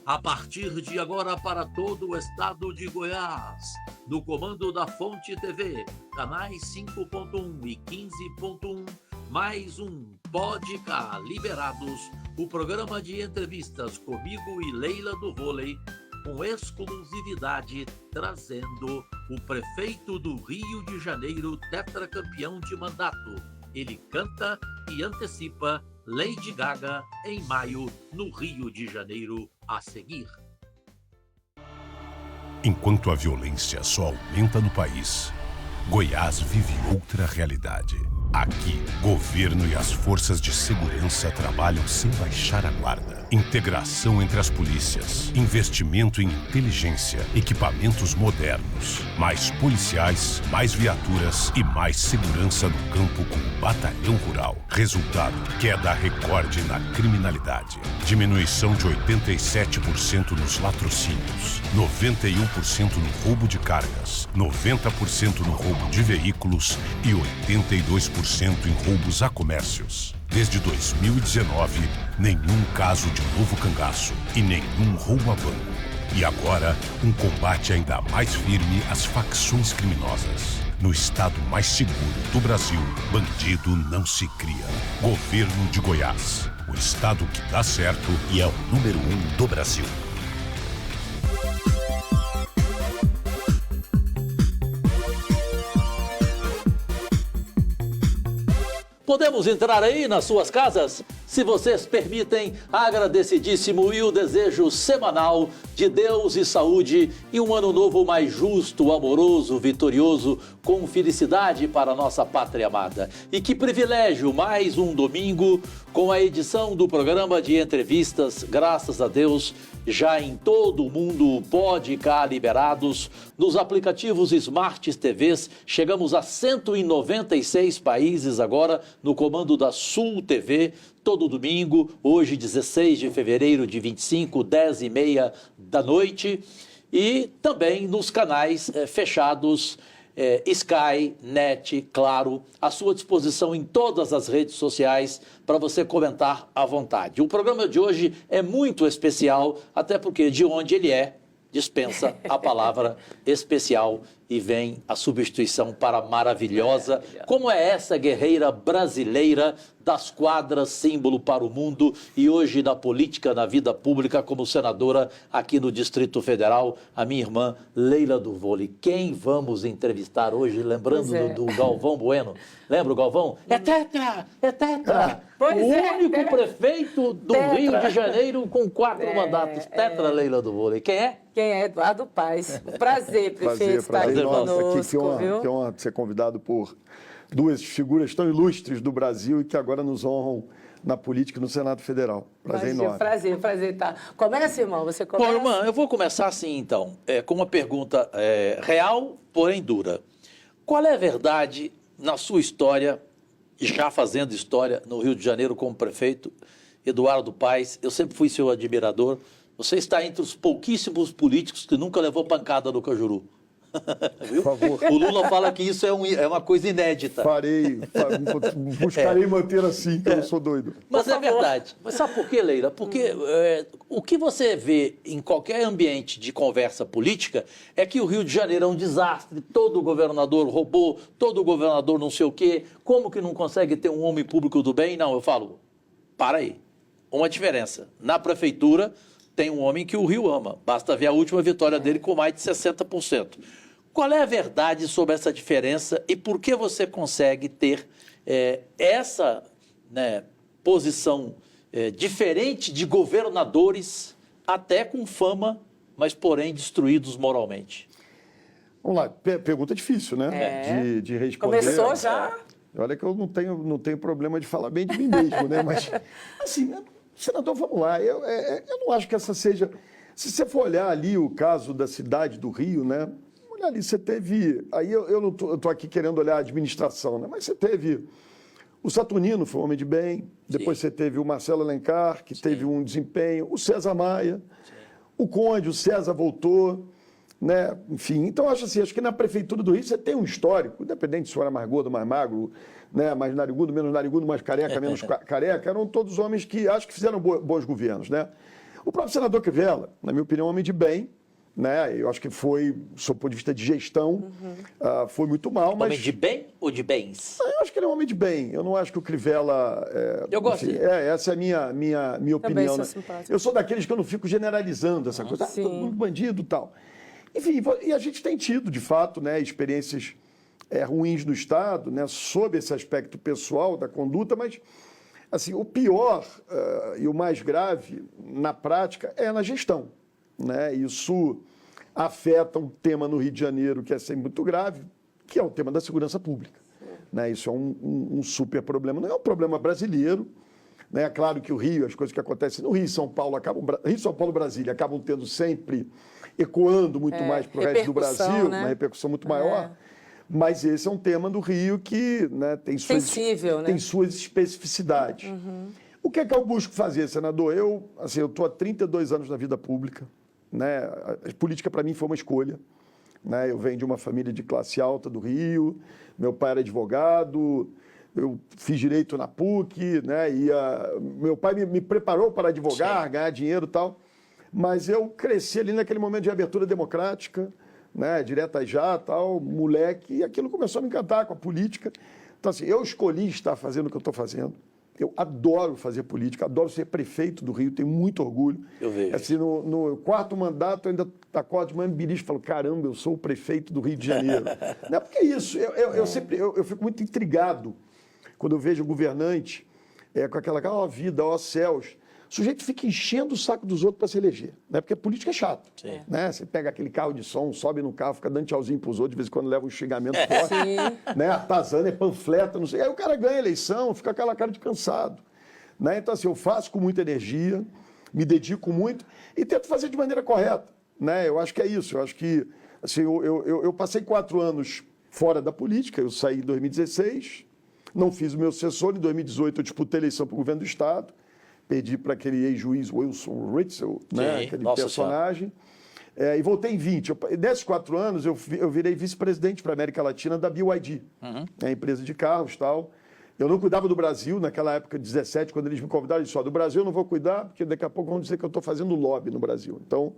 A partir de agora para todo o estado de Goiás, no comando da Fonte TV, canais 5.1 e 15.1, mais um Pode Cá Liberados, o programa de entrevistas comigo e Leila do Vôlei, com exclusividade trazendo o prefeito do Rio de Janeiro, tetracampeão de mandato. Ele canta e antecipa Lady Gaga em maio, no Rio de Janeiro, a seguir. Enquanto a violência só aumenta no país, Goiás vive outra realidade. Aqui, governo e as forças de segurança trabalham sem baixar a guarda. Integração entre as polícias, investimento em inteligência, equipamentos modernos, mais policiais, mais viaturas e mais segurança no campo com o Batalhão Rural. Resultado, queda recorde na criminalidade. Diminuição de 87% nos latrocínios, 91% no roubo de cargas, 90% no roubo de veículos e 82% em roubos a comércios. Desde 2019, nenhum caso de novo cangaço e nenhum roubo a banco. E agora, um combate ainda mais firme às facções criminosas. No estado mais seguro do Brasil, bandido não se cria. Governo de Goiás, o estado que dá certo e é o número 1 do Brasil. Podemos entrar aí nas suas casas? Se vocês permitem, agradecidíssimo e o desejo semanal de Deus e saúde e um ano novo mais justo, amoroso, vitorioso, com felicidade para a nossa pátria amada. E que privilégio, mais um domingo com a edição do programa de entrevistas, graças a Deus, já em todo o mundo, Pode Cá Liberados, nos aplicativos Smart TVs, chegamos a 196 países agora, no comando da Sul TV, todo domingo, hoje 16 de fevereiro de 25, 10h30 da noite, e também nos canais fechados, Sky, Net, Claro, à sua disposição em todas as redes sociais para você comentar à vontade. O programa de hoje é muito especial, até porque de onde ele é, dispensa a palavra especial e vem a substituição para maravilhosa. Como é essa guerreira brasileira das quadras, símbolo para o mundo e hoje na política, na vida pública, como senadora aqui no Distrito Federal, a minha irmã Leila do Vôlei. Quem vamos entrevistar hoje, lembrando do Galvão Bueno? Lembra o Galvão? É tetra! É tetra! O único prefeito do Rio de Janeiro com 4 mandatos. Tetra, Leila do Vôlei. Quem é? Quem é? Eduardo Paes. Prazer, prefeito, estar aqui conosco, que honra ser convidado por duas figuras tão ilustres do Brasil e que agora nos honram na política e no Senado Federal. Prazer enorme. Prazer, tá. Começa, irmão, você começa. Bom, irmã, eu vou começar assim, então, com uma pergunta real, porém dura. Qual é a verdade na sua história, já fazendo história no Rio de Janeiro como prefeito, Eduardo Paes? Eu sempre fui seu admirador. Você está entre os pouquíssimos políticos que nunca levou pancada no Cajuru. Viu? Por favor. O Lula fala que isso é uma coisa inédita. Buscarei manter assim, que eu não sou doido. Mas é verdade. Mas sabe por quê, Leila? Porque o que você vê em qualquer ambiente de conversa política é que o Rio de Janeiro é um desastre, todo governador roubou, todo governador não sei o quê, como que não consegue ter um homem público do bem? Não, eu falo, para aí. Uma diferença. Na prefeitura tem um homem que o Rio ama. Basta ver a última vitória dele com mais de 60%. Qual é a verdade sobre essa diferença e por que você consegue ter essa posição diferente de governadores, até com fama, mas porém destruídos moralmente? Vamos lá, pergunta difícil, né? De responder. Começou já? Olha que eu não tenho problema de falar bem de mim mesmo, né? Mas, assim, senador, vamos lá. Eu não acho que essa seja... Se você for olhar ali o caso da cidade do Rio, né? Olha ali, você teve... Aí eu não estou aqui querendo olhar a administração, né? Mas você teve... O Saturnino foi um homem de bem. Depois você teve o Marcelo Alencar, que teve um desempenho. O César Maia. O Conde, o César voltou. Né? Enfim, então acho que na Prefeitura do Rio você tem um histórico, independente se era mais gordo, mais magro, né? Mais narigudo, menos narigudo, mais careca, menos careca, eram todos homens que acho que fizeram bons governos, né? O próprio senador Crivella, na minha opinião, é um homem de bem, né? Eu acho que foi, do seu ponto de vista de gestão, foi muito mal, mas... Homem de bem ou de bens? Eu acho que ele é um homem de bem. Eu não acho que o Crivella... Eu gosto dele. Essa é a minha opinião. sou Né? simpática. Eu sou daqueles que eu não fico generalizando essa coisa. Todo mundo bandido e tal. Enfim, e a gente tem tido, de fato, né, experiências ruins no Estado, né, sob esse aspecto pessoal da conduta, mas assim, o pior e o mais grave, na prática, é na gestão. Né? Isso afeta um tema no Rio de Janeiro que é sempre muito grave, que é o tema da segurança pública. Né? Isso é um super problema. Não é um problema brasileiro. Né? É claro que o Rio, as coisas que acontecem no Rio e São Paulo, Rio, São Paulo e Brasília acabam tendo sempre, ecoando muito mais para o resto do Brasil, né? Uma repercussão muito maior. Mas esse é um tema do Rio que, né, tem suas especificidades. O que é que eu busco fazer, senador? Eu estou há 32 anos na vida pública. Né? A política, para mim, foi uma escolha. Né? Eu venho de uma família de classe alta do Rio, meu pai era advogado, eu fiz direito na PUC, né? Meu pai me preparou para advogar, ganhar dinheiro e tal, mas eu cresci ali naquele momento de abertura democrática, né? Direta já, tal, moleque, e aquilo começou a me encantar com a política. Então, assim, eu escolhi estar fazendo o que eu estou fazendo. Eu adoro fazer política, adoro ser prefeito do Rio, tenho muito orgulho. Eu vejo. Assim, no quarto mandato, eu ainda acordo de manhã e falo, caramba, eu sou o prefeito do Rio de Janeiro. Não é porque é isso, eu fico muito intrigado quando eu vejo o governante com aquela vida, ó céus. O sujeito fica enchendo o saco dos outros para se eleger, né? Porque a política é chato. Né? Você pega aquele carro de som, sobe no carro, fica dando tchauzinho para os outros, de vez em quando leva um xingamento forte. Né? Atazana, panfleta, não sei. Aí o cara ganha a eleição, fica aquela cara de cansado. Né? Então, assim, eu faço com muita energia, me dedico muito e tento fazer de maneira correta. Né? Eu acho que é isso. Eu acho que assim, eu passei 4 anos fora da política, eu saí em 2016, não fiz o meu sucessor, em 2018 eu disputei a eleição para o governo do Estado, perdi para aquele ex-juiz Wilson Ritzel, né? Aquele personagem, e voltei em 20. Nesses 4 anos, eu virei vice-presidente para a América Latina da BYD, a empresa de carros e tal. Eu não cuidava do Brasil, naquela época, 17, quando eles me convidaram, eu disse, do Brasil eu não vou cuidar, porque daqui a pouco vão dizer que eu estou fazendo lobby no Brasil. Então,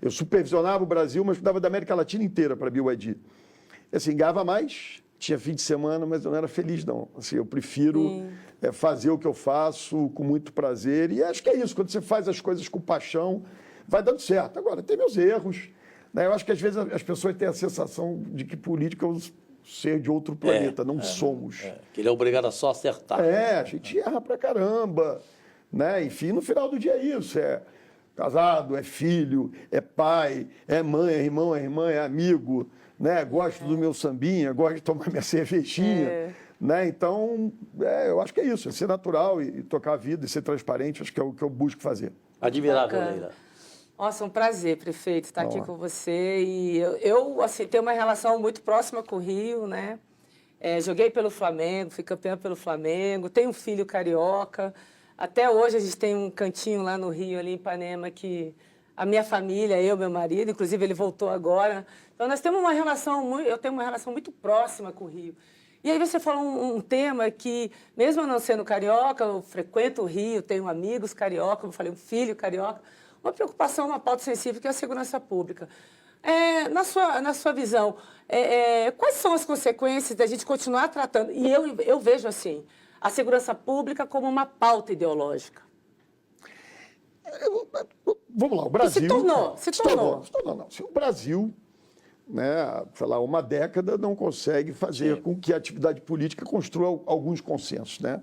eu supervisionava o Brasil, mas cuidava da América Latina inteira para a BYD. Assim, ganhava mais, tinha fim de semana, mas eu não era feliz, não. Assim, eu prefiro fazer o que eu faço com muito prazer. E acho que é isso, quando você faz as coisas com paixão, vai dando certo. Agora, tem meus erros. Né? Eu acho que às vezes as pessoas têm a sensação de que política é um ser de outro planeta, não somos. Que ele é obrigado a só acertar. A gente erra pra caramba. Né? Enfim, no final do dia é isso. É casado, é filho, é pai, é mãe, é irmão, é irmã, é amigo. Né? Gosto do meu sambinha, gosto de tomar minha cervejinha. Né? Então, eu acho que é isso, é ser natural e tocar a vida e ser transparente, acho que é o que eu busco fazer. Admirável, Leila. Nossa, um prazer, prefeito, estar aqui com você. E eu assim, tenho uma relação muito próxima com o Rio, né? Joguei pelo Flamengo, fui campeã pelo Flamengo, tenho um filho carioca. Até hoje a gente tem um cantinho lá no Rio, ali em Ipanema, que a minha família, eu, meu marido, inclusive ele voltou agora. Então nós temos uma relação, eu tenho uma relação muito próxima com o Rio. E aí você falou um tema que, mesmo eu não sendo carioca, eu frequento o Rio, tenho amigos carioca, como eu falei, um filho carioca, uma preocupação, uma pauta sensível que é a segurança pública. Na sua visão, quais são as consequências da gente continuar tratando? E eu vejo assim, a segurança pública como uma pauta ideológica. Vamos lá, o Brasil... Se tornou. Não. O Brasil, né, sei lá, uma década não consegue fazer com que a atividade política construa alguns consensos, né?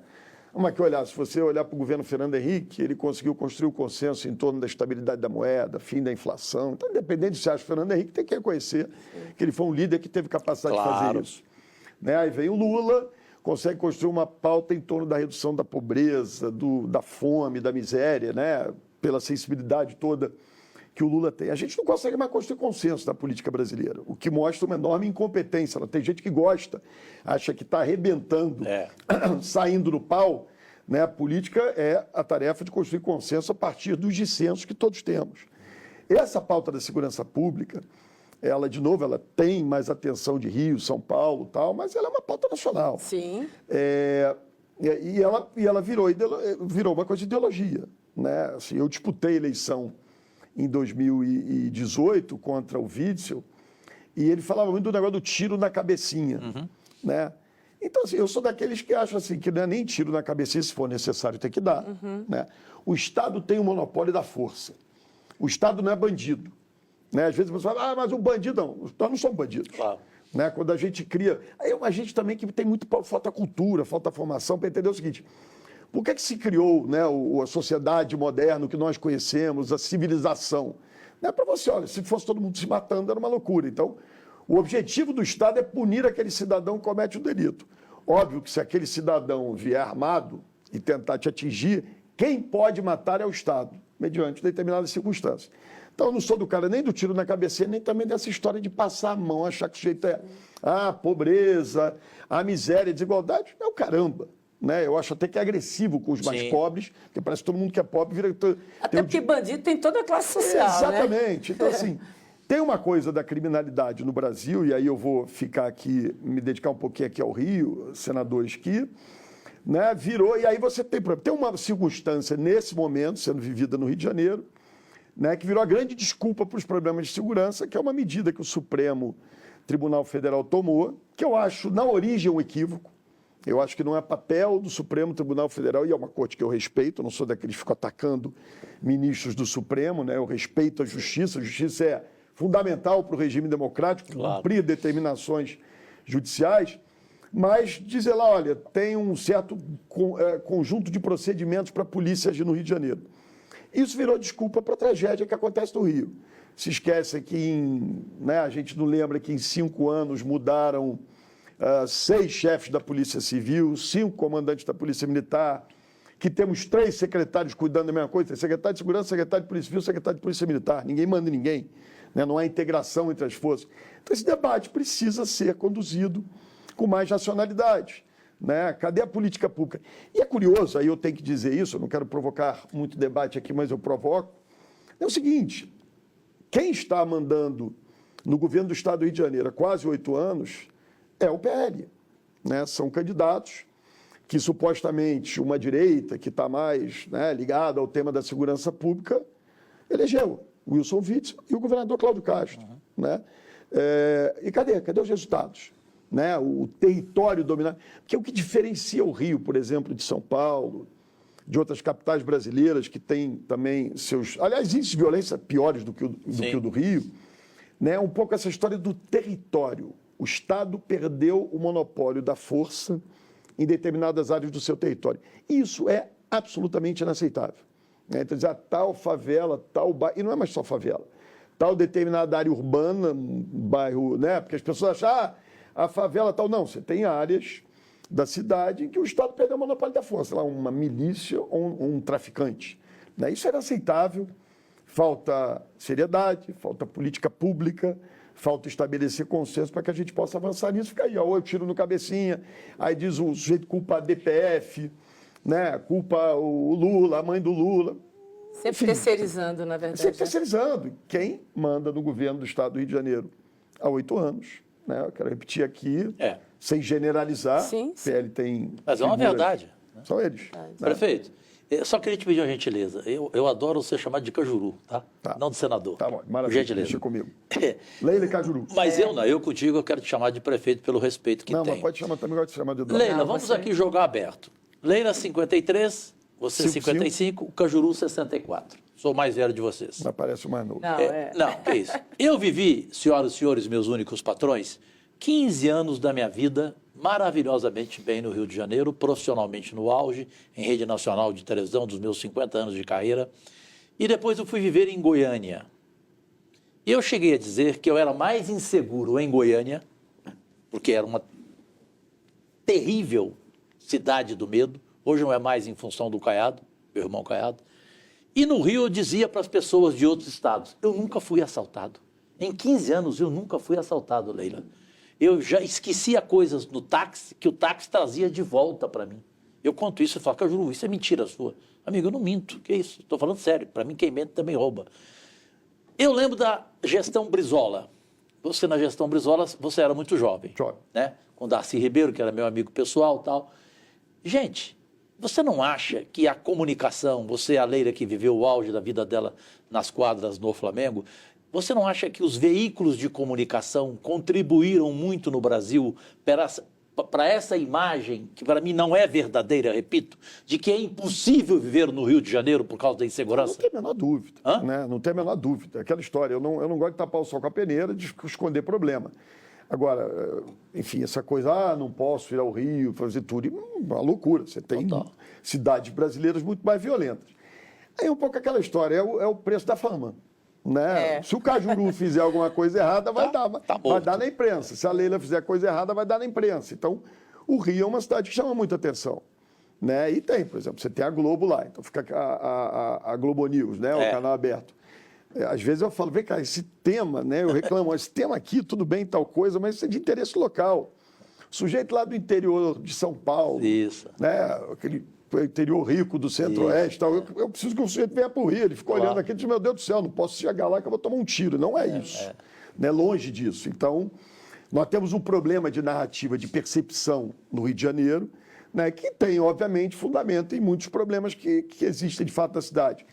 Vamos aqui olhar, se você olhar para o governo Fernando Henrique, ele conseguiu construir o consenso em torno da estabilidade da moeda, fim da inflação. Então, independente de se acha Fernando Henrique, tem que reconhecer que ele foi um líder que teve capacidade de fazer isso. Né? Aí vem o Lula, consegue construir uma pauta em torno da redução da pobreza, da fome, da miséria, né? Pela sensibilidade toda que o Lula tem. A gente não consegue mais construir consenso na política brasileira, o que mostra uma enorme incompetência. Tem gente que gosta, acha que está arrebentando, saindo do pau. Né? A política é a tarefa de construir consenso a partir dos dissensos que todos temos. Essa pauta da segurança pública, ela, de novo, ela tem mais atenção de Rio, São Paulo, tal, mas ela é uma pauta nacional. Sim. E ela virou uma coisa de ideologia. né? Assim, eu disputei a eleição em 2018 contra o Witzel, e ele falava muito do negócio do tiro na cabecinha, né? Então, assim, eu sou daqueles que acham assim, que não é nem tiro na cabecinha, se for necessário tem que dar, né? O Estado tem o monopólio da força. O Estado não é bandido, né? Às vezes você fala, mas o bandido não. Nós não somos bandidos. Claro. Né? Quando a gente cria... Aí é uma gente também que tem muito falta cultura, falta formação, para entender o seguinte: por que se criou, né, a sociedade moderna, o que nós conhecemos, a civilização? Não é para você, olha, se fosse todo mundo se matando, era uma loucura. Então, o objetivo do Estado é punir aquele cidadão que comete o delito. Óbvio que se aquele cidadão vier armado e tentar te atingir, quem pode matar é o Estado, mediante determinadas circunstâncias. Então, eu não sou do cara nem do tiro na cabeça, nem também dessa história de passar a mão, achar que o jeito é a pobreza, a miséria, a desigualdade. É o caramba. Né? Eu acho até que é agressivo com os mais pobres, porque parece que todo mundo que é pobre vira... Até porque bandido tem toda a classe social, exatamente. Né? Então, assim, tem uma coisa da criminalidade no Brasil, e aí eu vou ficar aqui, me dedicar um pouquinho aqui ao Rio, senadores que... Né, virou, e aí você tem uma circunstância nesse momento, sendo vivida no Rio de Janeiro, né, que virou a grande desculpa para os problemas de segurança, que é uma medida que o Supremo Tribunal Federal tomou, que eu acho, na origem, um equívoco. Eu acho que não é papel do Supremo Tribunal Federal, e é uma corte que eu respeito, eu não sou daqueles que ficam atacando ministros do Supremo, né, eu respeito a justiça é fundamental para o regime democrático, cumprir determinações judiciais, mas dizer lá, olha, tem um certo conjunto de procedimentos para a polícia agir no Rio de Janeiro. Isso virou desculpa para a tragédia que acontece no Rio. Se esquece que a gente não lembra que em 5 anos mudaram 6 chefes da Polícia Civil, 5 comandantes da Polícia Militar, que temos 3 secretários cuidando da mesma coisa, secretário de Segurança, secretário de Polícia Civil, secretário de Polícia Militar. Ninguém manda em ninguém, né? Não há integração entre as forças. Então esse debate precisa ser conduzido com mais racionalidade. Né? Cadê a política pública? E é curioso, aí eu tenho que dizer isso, eu não quero provocar muito debate aqui, mas eu provoco. É o seguinte: quem está mandando no governo do Estado do Rio de Janeiro há quase 8 anos é o PL. Né? São candidatos que supostamente uma direita que está mais, né, ligada ao tema da segurança pública elegeu Wilson Witzel e o governador Cláudio Castro. Né? E cadê os resultados? Né, o território dominado, porque o que diferencia o Rio, por exemplo, de São Paulo, de outras capitais brasileiras que têm também seus... Aliás, índices de violência piores do que o do Rio, né, um pouco essa história do território. O Estado perdeu o monopólio da força em determinadas áreas do seu território. Isso é absolutamente inaceitável. Né? Então, dizer, tal favela, tal bairro... E não é mais só favela. Tal determinada área urbana, bairro... Né? Porque as pessoas acham... a favela tal. Não, você tem áreas da cidade em que o Estado perdeu o monopólio da força, lá uma milícia ou um traficante. Né? Isso era aceitável, falta seriedade, falta política pública, falta estabelecer consenso para que a gente possa avançar nisso. Fica aí, ou eu tiro no cabecinha, aí diz o sujeito culpa a DPF, né? Culpa o Lula, a mãe do Lula. Sempre terceirizando, na verdade. Sempre terceirizando. Quem manda no governo do Estado do Rio de Janeiro há 8 anos? Né? Eu quero repetir aqui, sem generalizar. Sim, sim. PL tem... Mas é uma verdade. Né? São eles. Né? Prefeito, eu só queria te pedir uma gentileza. Eu adoro ser chamado de Cajuru, tá? Não de senador. Tá bom, maravilha. Gentileza. Deixa comigo. Leila Cajuru. Mas eu contigo, eu quero te chamar de prefeito pelo respeito que tem. Não, mas pode chamar também, gosto de chamar de Eduardo. Leila, vamos aqui jogar aberto. Leila, 53, você 55, Cajuru, 64. Sou o mais velho de vocês. Mas parece o mais novo. Não, que isso. Eu vivi, senhoras e senhores, meus únicos patrões, 15 anos da minha vida maravilhosamente bem no Rio de Janeiro, profissionalmente no auge, em rede nacional de televisão, dos meus 50 anos de carreira. E depois eu fui viver em Goiânia. E eu cheguei a dizer que eu era mais inseguro em Goiânia, porque era uma terrível cidade do medo. Hoje não é mais em função do Caiado, meu irmão Caiado. E no Rio eu dizia para as pessoas de outros estados, eu nunca fui assaltado. Em 15 anos eu nunca fui assaltado, Leila. Eu já esquecia coisas no táxi que o táxi trazia de volta para mim. Eu conto isso e falo, Cajuru, isso é mentira sua. Amigo, eu não minto, que isso? Estou falando sério, para mim quem mente também rouba. Eu lembro da gestão Brizola. Você na gestão Brizola, você era muito jovem. Jovem. Né? Com Darcy Ribeiro, que era meu amigo pessoal e tal. Gente, Você não acha que a comunicação, você, a Leila, que viveu o auge da vida dela nas quadras no Flamengo, você não acha que os veículos de comunicação contribuíram muito no Brasil para essa imagem, que para mim não é verdadeira, repito, de que é impossível viver no Rio de Janeiro por causa da insegurança? Não tem a menor dúvida. Né? Não tem a menor dúvida. Aquela história, eu não gosto de tapar o sol com a peneira, de esconder problema. Agora, enfim, essa coisa, não posso ir ao Rio, fazer tudo, é uma loucura. Você tem cidades brasileiras muito mais violentas. Aí um pouco aquela história, é o preço da fama. Né? Se o Cajuru fizer alguma coisa errada, vai dar na imprensa. Se a Leila fizer coisa errada, vai dar na imprensa. Então, o Rio é uma cidade que chama muita atenção. Né? E tem, por exemplo, você tem a Globo lá, então fica a Globo News, né? O canal aberto. Às vezes eu falo, vem cá, esse tema, né? Eu reclamo, esse tema aqui, tudo bem, tal coisa, mas isso é de interesse local. O sujeito lá do interior de São Paulo, né? Aquele interior rico do Centro-Oeste, tal. Eu preciso que o sujeito venha para o Rio. Ele ficou olhando aqui e disse, meu Deus do céu, não posso chegar lá que eu vou tomar um tiro. Não é isso. Né? Longe disso. Então, nós temos um problema de narrativa, de percepção no Rio de Janeiro, né? Que tem, obviamente, fundamento em muitos problemas que existem de fato na cidade.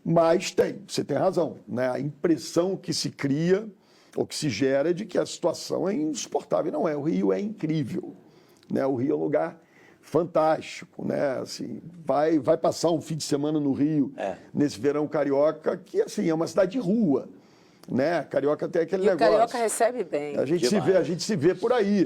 Mas você tem razão, né? A impressão que se cria, ou que se gera, é de que a situação é insuportável. Não é, o Rio é incrível, né? O Rio é um lugar fantástico, né? Assim, vai passar um fim de semana no Rio, nesse verão carioca, que assim, é uma cidade de rua, né? Carioca tem aquele negócio. O carioca recebe bem. A gente se vê por aí,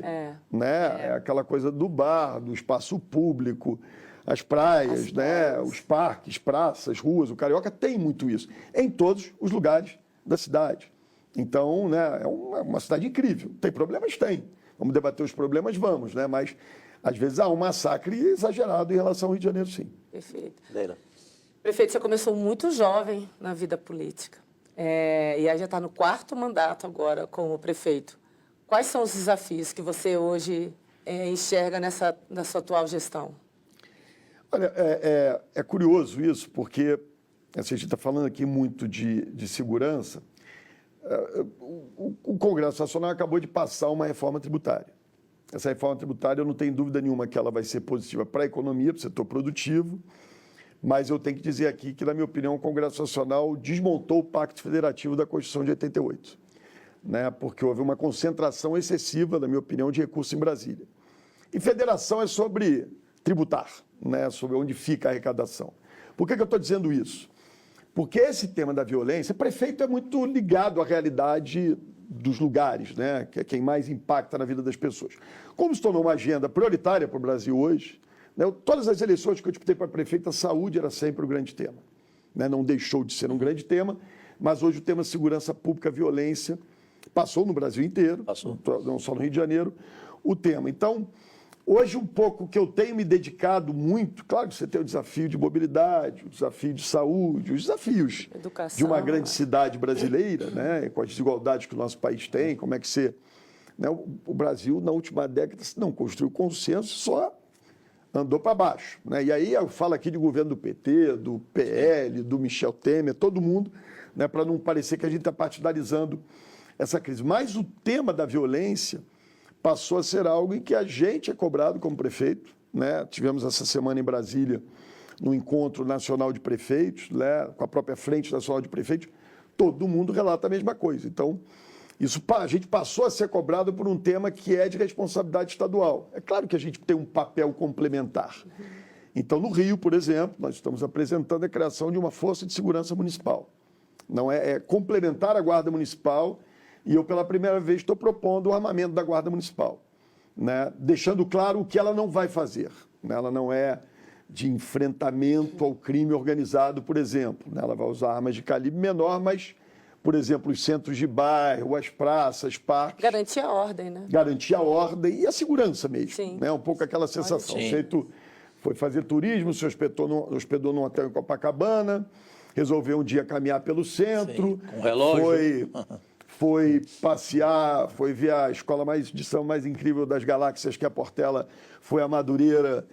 né? É aquela coisa do bar, do espaço público, as praias, né? Os parques, praças, ruas. O carioca tem muito isso, em todos os lugares da cidade. Então, né? É uma cidade incrível. Tem problemas? Tem. Vamos debater os problemas? Vamos, né? Mas, às vezes, há um massacre exagerado em relação ao Rio de Janeiro, sim. Perfeito. Leila. Prefeito, você começou muito jovem na vida política. E aí já está no 4º mandato agora como prefeito. Quais são os desafios que você hoje enxerga na sua atual gestão? Olha, é curioso isso, porque assim, a gente está falando aqui muito de segurança. O Congresso Nacional acabou de passar uma reforma tributária. Essa reforma tributária, eu não tenho dúvida nenhuma que ela vai ser positiva para a economia, para o setor produtivo, mas eu tenho que dizer aqui que, na minha opinião, o Congresso Nacional desmontou o Pacto Federativo da Constituição de 88, né? Porque houve uma concentração excessiva, na minha opinião, de recursos em Brasília. E federação é sobre tributar, né? Sobre onde fica a arrecadação. Por que eu estou dizendo isso? Porque esse tema da violência, prefeito é muito ligado à realidade dos lugares, né? Que é quem mais impacta na vida das pessoas. Como se tornou uma agenda prioritária para o Brasil hoje, né? Todas as eleições que eu disputei para prefeito, a saúde era sempre o grande tema, né? Não deixou de ser um grande tema, mas hoje o tema segurança pública, violência, passou no Brasil inteiro, não só no Rio de Janeiro, o tema. Então, hoje, um pouco que eu tenho me dedicado muito, claro que você tem o desafio de mobilidade, o desafio de saúde, os desafios de uma grande cidade brasileira, né, com as desigualdades que o nosso país tem, como é que você... Né, o Brasil, na última década, não construiu consenso, só andou para baixo. Né? E aí eu falo aqui de governo do PT, do PL, do Michel Temer, todo mundo, né, para não parecer que a gente está partidarizando essa crise. Mas o tema da violência passou a ser algo em que a gente é cobrado como prefeito, né? Tivemos essa semana em Brasília, no Encontro Nacional de Prefeitos, né? Com a própria Frente Nacional de Prefeitos, todo mundo relata a mesma coisa. Então, a gente passou a ser cobrado por um tema que é de responsabilidade estadual. É claro que a gente tem um papel complementar. Então, no Rio, por exemplo, nós estamos apresentando a criação de uma força de segurança municipal. Não é complementar a Guarda Municipal. E eu, pela primeira vez, estou propondo o armamento da Guarda Municipal, né? Deixando claro o que ela não vai fazer. Né? Ela não é de enfrentamento ao crime organizado, por exemplo. Né? Ela vai usar armas de calibre menor, mas, por exemplo, os centros de bairro, as praças, parques... Garantir a ordem, né? Garantir a ordem e a segurança mesmo. Sim. Né? Um pouco aquela sensação. O sujeito foi fazer turismo, se hospedou num hotel em Copacabana, resolveu um dia caminhar pelo centro... Sim, com relógio. Foi passear, foi ver a escola de samba mais incrível das galáxias, que é a Portela, foi a Madureira,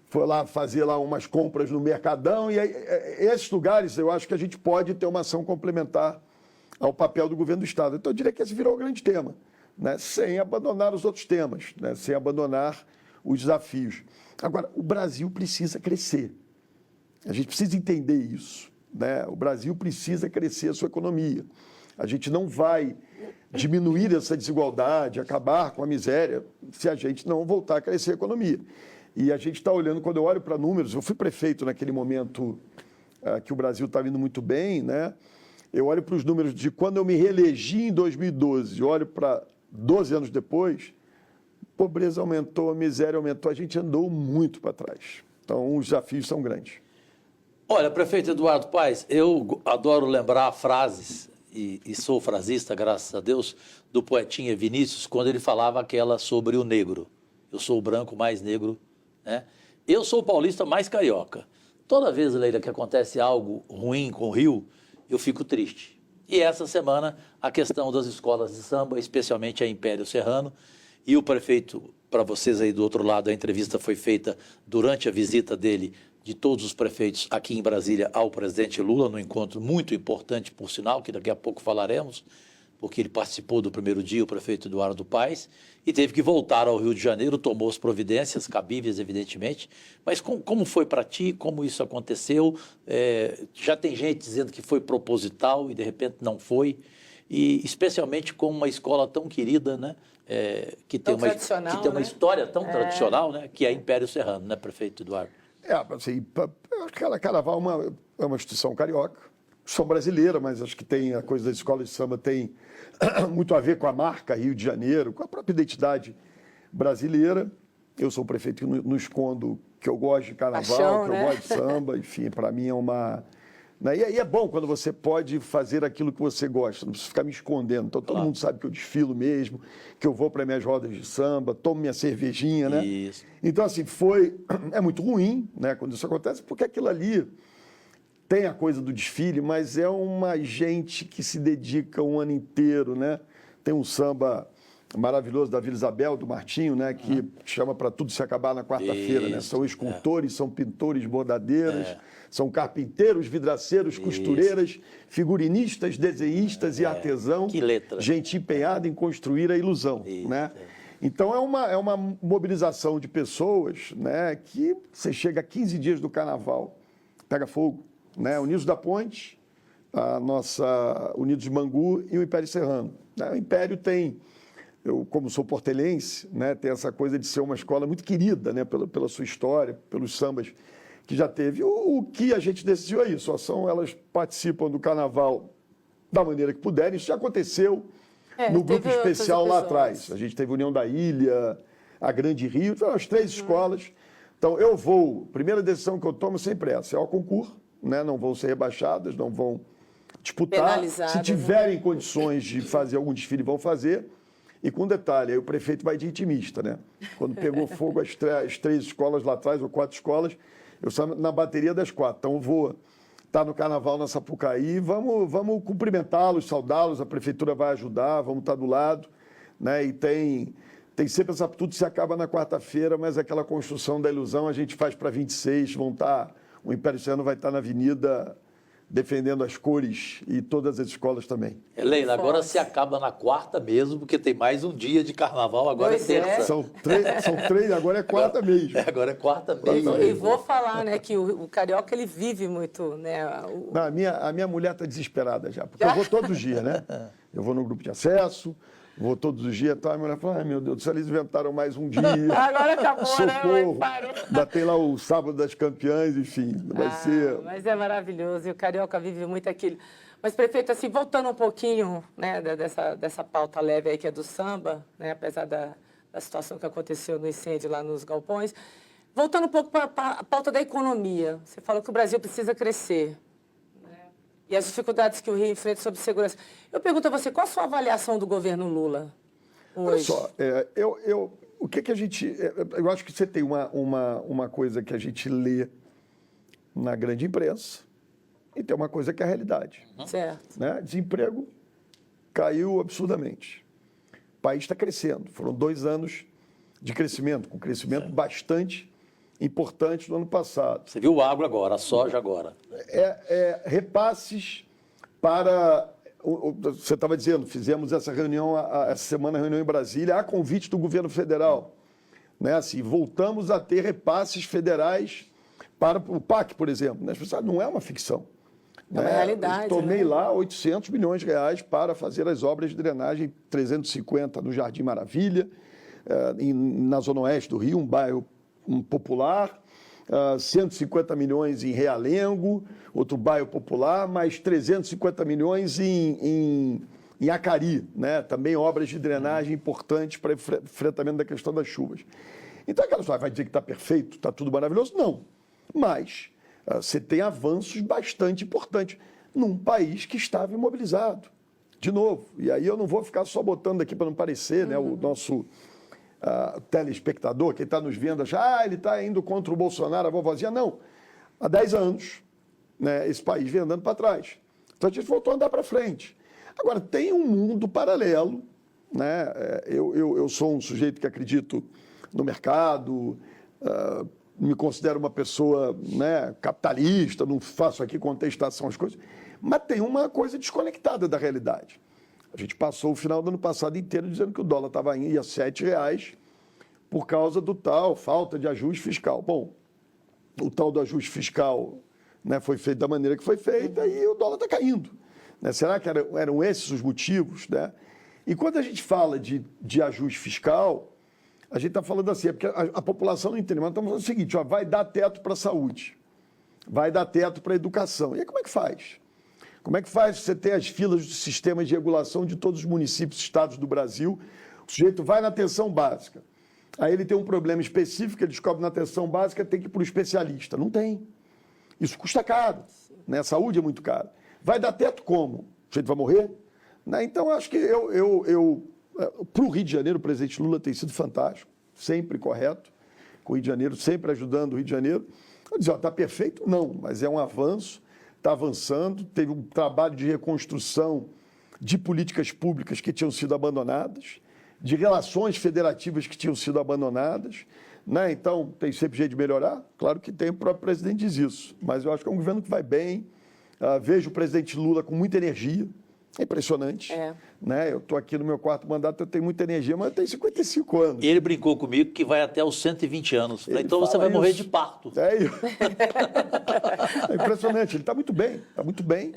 foi lá fazer lá umas compras no Mercadão. E aí, esses lugares, eu acho que a gente pode ter uma ação complementar ao papel do governo do Estado. Então, eu diria que esse virou o grande tema, né? Sem abandonar os outros temas, né? Sem abandonar os desafios. Agora, o Brasil precisa crescer. A gente precisa entender isso, né? O Brasil precisa crescer a sua economia. A gente não vai diminuir essa desigualdade, acabar com a miséria, se a gente não voltar a crescer a economia. E a gente está olhando, quando eu olho para números, eu fui prefeito naquele momento que o Brasil estava indo muito bem, né? Eu olho para os números de quando eu me reelegi em 2012, olho para 12 anos depois, pobreza aumentou, a miséria aumentou, a gente andou muito para trás. Então, os desafios são grandes. Olha, prefeito Eduardo Paes, eu adoro lembrar frases, e sou frasista, graças a Deus, do poetinha Vinícius, quando ele falava aquela sobre o negro. Eu sou o branco mais negro, né? Eu sou o paulista mais carioca. Toda vez, Leila, que acontece algo ruim com o Rio, eu fico triste. E essa semana, a questão das escolas de samba, especialmente a Império Serrano, e o prefeito, para vocês aí do outro lado, a entrevista foi feita durante a visita dele, de todos os prefeitos aqui em Brasília ao presidente Lula, num encontro muito importante, por sinal, que daqui a pouco falaremos, porque ele participou do primeiro dia, o prefeito Eduardo Paes, e teve que voltar ao Rio de Janeiro, tomou as providências cabíveis, evidentemente, mas como foi para ti, como isso aconteceu? Já tem gente dizendo que foi proposital e, de repente, não foi, e especialmente com uma escola tão querida, né? Que tem uma história tão tradicional, né? Que é Império Serrano, né, prefeito Eduardo? Assim, Carnaval é uma instituição carioca, são brasileira, mas acho que tem a coisa das escolas de samba tem muito a ver com a marca Rio de Janeiro, com a própria identidade brasileira. Eu sou o prefeito que não escondo que eu gosto de carnaval, Paixão, que eu gosto de samba, enfim, para mim é uma... Né? E é bom quando você pode fazer aquilo que você gosta, não precisa ficar me escondendo. Então, todo mundo sabe que eu desfilo mesmo, que eu vou para minhas rodas de samba, tomo minha cervejinha, né? Isso. Então, assim, é muito ruim, né, quando isso acontece, porque aquilo ali tem a coisa do desfile, mas é uma gente que se dedica um ano inteiro, né? Tem um samba maravilhoso da Vila Isabel, do Martinho, né, que chama para tudo se acabar na quarta-feira, né? São escultores, são pintores, bordadeiras, são carpinteiros, vidraceiros, costureiras, figurinistas, desenhistas e artesão. Que letra. Gente empenhada em construir a ilusão, né? Então, é uma mobilização de pessoas, né, que você chega a 15 dias do Carnaval, pega fogo, né? Unidos da Ponte, a nossa Unidos de Bangu e o Império Serrano. O Império tem... Eu, como sou portelense, né, tem essa coisa de ser uma escola muito querida, né, pela sua história, pelos sambas que já teve. O que a gente decidiu é isso, elas participam do carnaval da maneira que puderem. Isso já aconteceu no grupo especial lá atrás. A gente teve União da Ilha, a Grande Rio, as 3 escolas. Então, a primeira decisão que eu tomo sempre é essa, é o concurso, né, não vão ser rebaixadas, não vão disputar. Se tiverem condições de fazer algum desfile, vão fazer. E com detalhe, aí o prefeito vai de intimista, né? Quando pegou fogo as 3 escolas lá atrás, ou 4 escolas, eu estava na bateria das 4. Então, eu vou estar no Carnaval na Sapucaí, vamos cumprimentá-los, saudá-los, a prefeitura vai ajudar, vamos estar do lado, né? E tem sempre essa... Tudo se acaba na quarta-feira, mas aquela construção da ilusão a gente faz para 26, o Império Serrano vai estar na avenida... defendendo as cores e todas as escolas também. Leila, agora se acaba na quarta mesmo, porque tem mais um dia de carnaval, agora é terça. São 3, agora é quarta mesmo. Agora é quarta mesmo. E vou falar, né, que o carioca, ele vive muito, né? Não, a minha mulher está desesperada já, porque eu vou todos os dias, né? Eu vou no grupo de acesso, vou todos os dias, tá? A mulher fala, ai meu Deus, eles inventaram mais um dia. Agora acabou, socorro, né? Ainda tem lá o Sábado das Campeãs, enfim, vai ser... Mas é maravilhoso, e o carioca vive muito aquilo. Mas, prefeito, assim, voltando um pouquinho, né, dessa pauta leve aí que é do samba, né, apesar da situação que aconteceu no incêndio lá nos galpões, voltando um pouco para a pauta da economia. Você falou que o Brasil precisa crescer. E as dificuldades que o Rio enfrenta sobre segurança. Eu pergunto a você, qual a sua avaliação do governo Lula hoje? Olha só, o que a gente... Eu acho que você tem uma coisa que a gente lê na grande imprensa e tem uma coisa que é a realidade. Certo. Né? Desemprego caiu absurdamente. O país está crescendo. Foram 2 anos de crescimento, com crescimento bastante importante no ano passado. Você viu o agro agora, a soja agora. Repasses para... Você estava dizendo, fizemos essa reunião, essa semana, reunião em Brasília, a convite do governo federal. né? Assim, voltamos a ter repasses federais para o PAC, por exemplo. As pessoas, não é uma ficção. É uma realidade. Eu tomei né? lá 800 milhões de reais para fazer as obras de drenagem, 350 no Jardim Maravilha, na Zona Oeste do Rio, um bairro popular, 150 milhões em Realengo, outro bairro popular, mais 350 milhões em Acari, né? Também obras de drenagem importantes para enfrentamento da questão das chuvas. Então, aquela história vai dizer que está perfeito, está tudo maravilhoso? Não. Mas você tem avanços bastante importantes num país que estava imobilizado. De novo, e aí eu não vou ficar só botando aqui para não parecer, né, o nosso telespectador, quem está nos vendo, acha, ele está indo contra o Bolsonaro, a vovozinha. Não. Há 10 anos, né, esse país vem andando para trás. Então a gente voltou a andar para frente. Agora, tem um mundo paralelo, né? Eu sou um sujeito que acredito no mercado, me considero uma pessoa, né, capitalista, não faço aqui contestação às coisas, mas tem uma coisa desconectada da realidade. A gente passou o final do ano passado inteiro dizendo que o dólar estava indo a R$ 7 por causa do tal falta de ajuste fiscal. Bom, o tal do ajuste fiscal, né, foi feito da maneira que foi feita e o dólar está caindo. Né? Será que eram esses os motivos? Né? E quando a gente fala de ajuste fiscal, a gente está falando assim, é porque a população não entende, mas estamos falando o seguinte, ó, vai dar teto para a saúde, vai dar teto para a educação. E aí como é que faz? Como é que faz você ter as filas dos sistemas de regulação de todos os municípios e estados do Brasil? O sujeito vai na atenção básica, aí ele tem um problema específico, ele descobre na atenção básica, tem que ir para o especialista. Não tem. Isso custa caro, né? A saúde é muito cara. Vai dar teto como? O sujeito vai morrer? Né? Então, acho que para o Rio de Janeiro, o presidente Lula tem sido fantástico, sempre correto, com o Rio de Janeiro, sempre ajudando o Rio de Janeiro. Eu dizia, está perfeito? Não, mas é um avanço, está avançando, teve um trabalho de reconstrução de políticas públicas que tinham sido abandonadas, de relações federativas que tinham sido abandonadas, né? Então, tem sempre jeito de melhorar? Claro que tem, o próprio presidente diz isso, mas eu acho que é um governo que vai bem, vejo o presidente Lula com muita energia, é impressionante. Né? Eu estou aqui no meu 4º mandato, eu tenho muita energia, mas eu tenho 55 anos. E ele brincou comigo que vai até os 120 anos. Então você vai morrer de parto. É isso. É impressionante, ele está muito bem, está muito bem.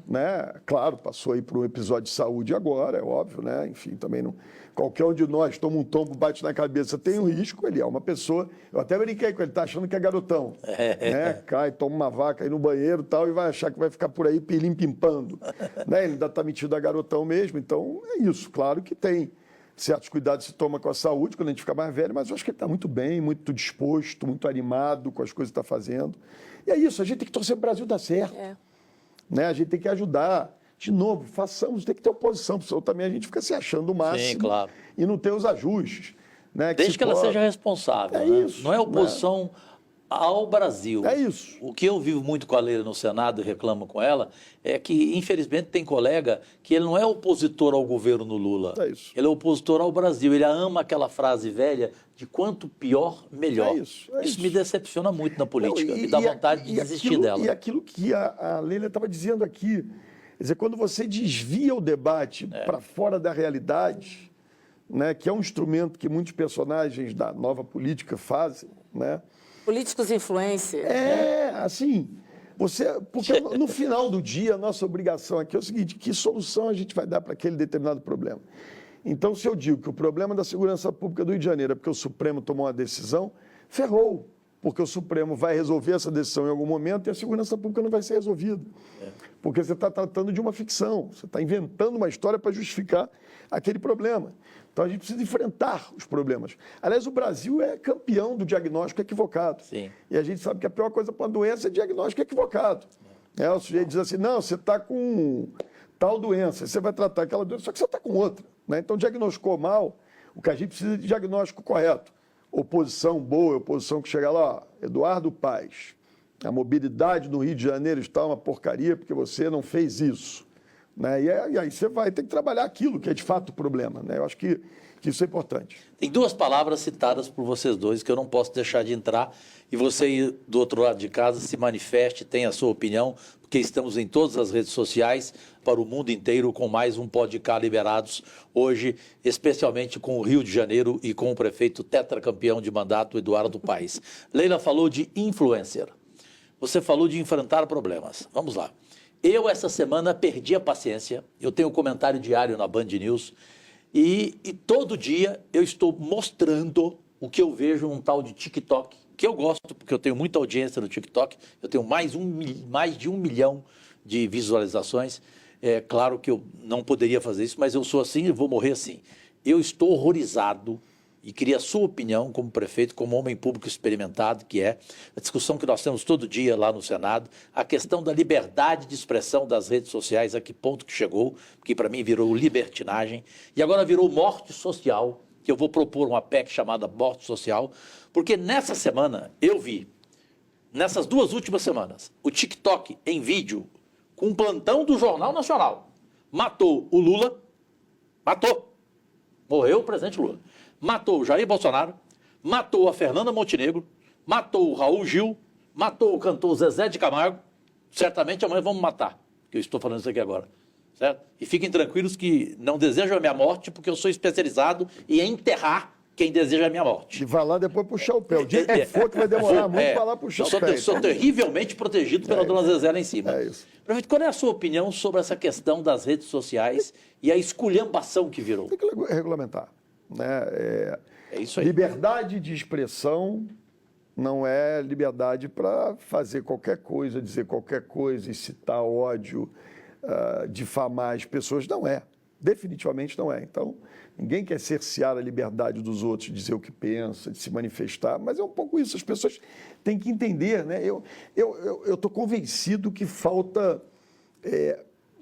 Né? Claro, passou aí por um episódio de saúde agora, é óbvio, né? Enfim, também não... Qualquer um de nós toma um tombo, bate na cabeça, tem um risco, ele é uma pessoa... Eu até brinquei com ele, tá achando que é garotão. Né? Cai, toma uma vaca aí no banheiro e tal, e vai achar que vai ficar por aí pimpando. Né? Ele ainda está metido a garotão mesmo, então é isso. Claro que tem certos cuidados que se toma com a saúde quando a gente fica mais velho, mas eu acho que ele está muito bem, muito disposto, muito animado com as coisas que está fazendo. E é isso, a gente tem que torcer para o Brasil dar certo. Né? A gente tem que ajudar. De novo, façamos, tem que ter oposição, porque também a gente fica se achando o máximo. Sim, claro. E não ter os ajustes. Né, desde que ela seja responsável. É né? isso. Não é oposição ao Brasil. É isso. O que eu vivo muito com a Leila no Senado e reclamo com ela é que, infelizmente, tem colega que ele não é opositor ao governo Lula. É isso. Ele é opositor ao Brasil. Ele ama aquela frase velha de quanto pior, melhor. É isso. Isso me decepciona muito na política. Não, me dá vontade de desistir dela. E aquilo que a Leila estava dizendo aqui, quer dizer, quando você desvia o debate para fora da realidade, né, que é um instrumento que muitos personagens da nova política fazem, né? Políticos influencers. Assim, porque no final do dia a nossa obrigação aqui é o seguinte, que solução a gente vai dar para aquele determinado problema? Então, se eu digo que o problema da segurança pública do Rio de Janeiro é porque o Supremo tomou uma decisão, ferrou, porque o Supremo vai resolver essa decisão em algum momento e a segurança pública não vai ser resolvida. Porque você está tratando de uma ficção, você está inventando uma história para justificar aquele problema. Então, a gente precisa enfrentar os problemas. Aliás, o Brasil é campeão do diagnóstico equivocado. Sim. E a gente sabe que a pior coisa para uma doença é diagnóstico equivocado. O sujeito diz assim, não, você está com tal doença, você vai tratar aquela doença, só que você está com outra. Né? Então, diagnosticou mal, o que a gente precisa de diagnóstico correto. Oposição boa, oposição que chega lá, Eduardo Paes, a mobilidade no Rio de Janeiro está uma porcaria porque você não fez isso. né? E aí você vai ter que trabalhar aquilo que é de fato o problema, né? Eu acho que isso é importante. Tem duas palavras citadas por vocês dois que eu não posso deixar de entrar e você do outro lado de casa se manifeste, tenha a sua opinião, porque estamos em todas as redes sociais para o mundo inteiro com mais um podcast liberados hoje, especialmente com o Rio de Janeiro e com o prefeito tetracampeão de mandato, Eduardo Paes. Leila falou de influencer. Você falou de enfrentar problemas. Vamos lá. Eu, essa semana, perdi a paciência. Eu tenho um comentário diário na Band News e todo dia eu estou mostrando o que eu vejo num tal de TikTok, que eu gosto, porque eu tenho muita audiência no TikTok. Eu tenho mais de 1 milhão de visualizações. É claro que eu não poderia fazer isso, mas eu sou assim e vou morrer assim. Eu estou horrorizado e queria a sua opinião como prefeito, como homem público experimentado, que é a discussão que nós temos todo dia lá no Senado, a questão da liberdade de expressão das redes sociais, a que ponto que chegou, que para mim virou libertinagem, e agora virou morte social, que eu vou propor uma PEC chamada morte social, porque nessa semana eu vi, nessas 2 últimas semanas, o TikTok em vídeo, com um plantão do Jornal Nacional, matou o Lula, morreu o presidente Lula. Matou o Jair Bolsonaro, matou a Fernanda Montenegro, matou o Raul Gil, matou o cantor Zezé de Camargo. Certamente amanhã vamos matar, que eu estou falando isso aqui agora. Certo? E fiquem tranquilos que não desejam a minha morte, porque eu sou especializado em enterrar quem deseja a minha morte. E vai lá depois puxar o pé. O dia que for que vai demorar muito para lá puxar o pé. Sou terrivelmente protegido pela dona Zezé lá em cima. É isso. Prefeito, qual é a sua opinião sobre essa questão das redes sociais e a esculhambação que virou? Tem que regulamentar. Né? É isso aí. Liberdade de expressão não é liberdade para fazer qualquer coisa, dizer qualquer coisa, incitar ódio, difamar as pessoas. Não é. Definitivamente não é. Então, ninguém quer cercear a liberdade dos outros, de dizer o que pensa, de se manifestar, mas é um pouco isso. As pessoas têm que entender. Né? Eu estou convencido que falta...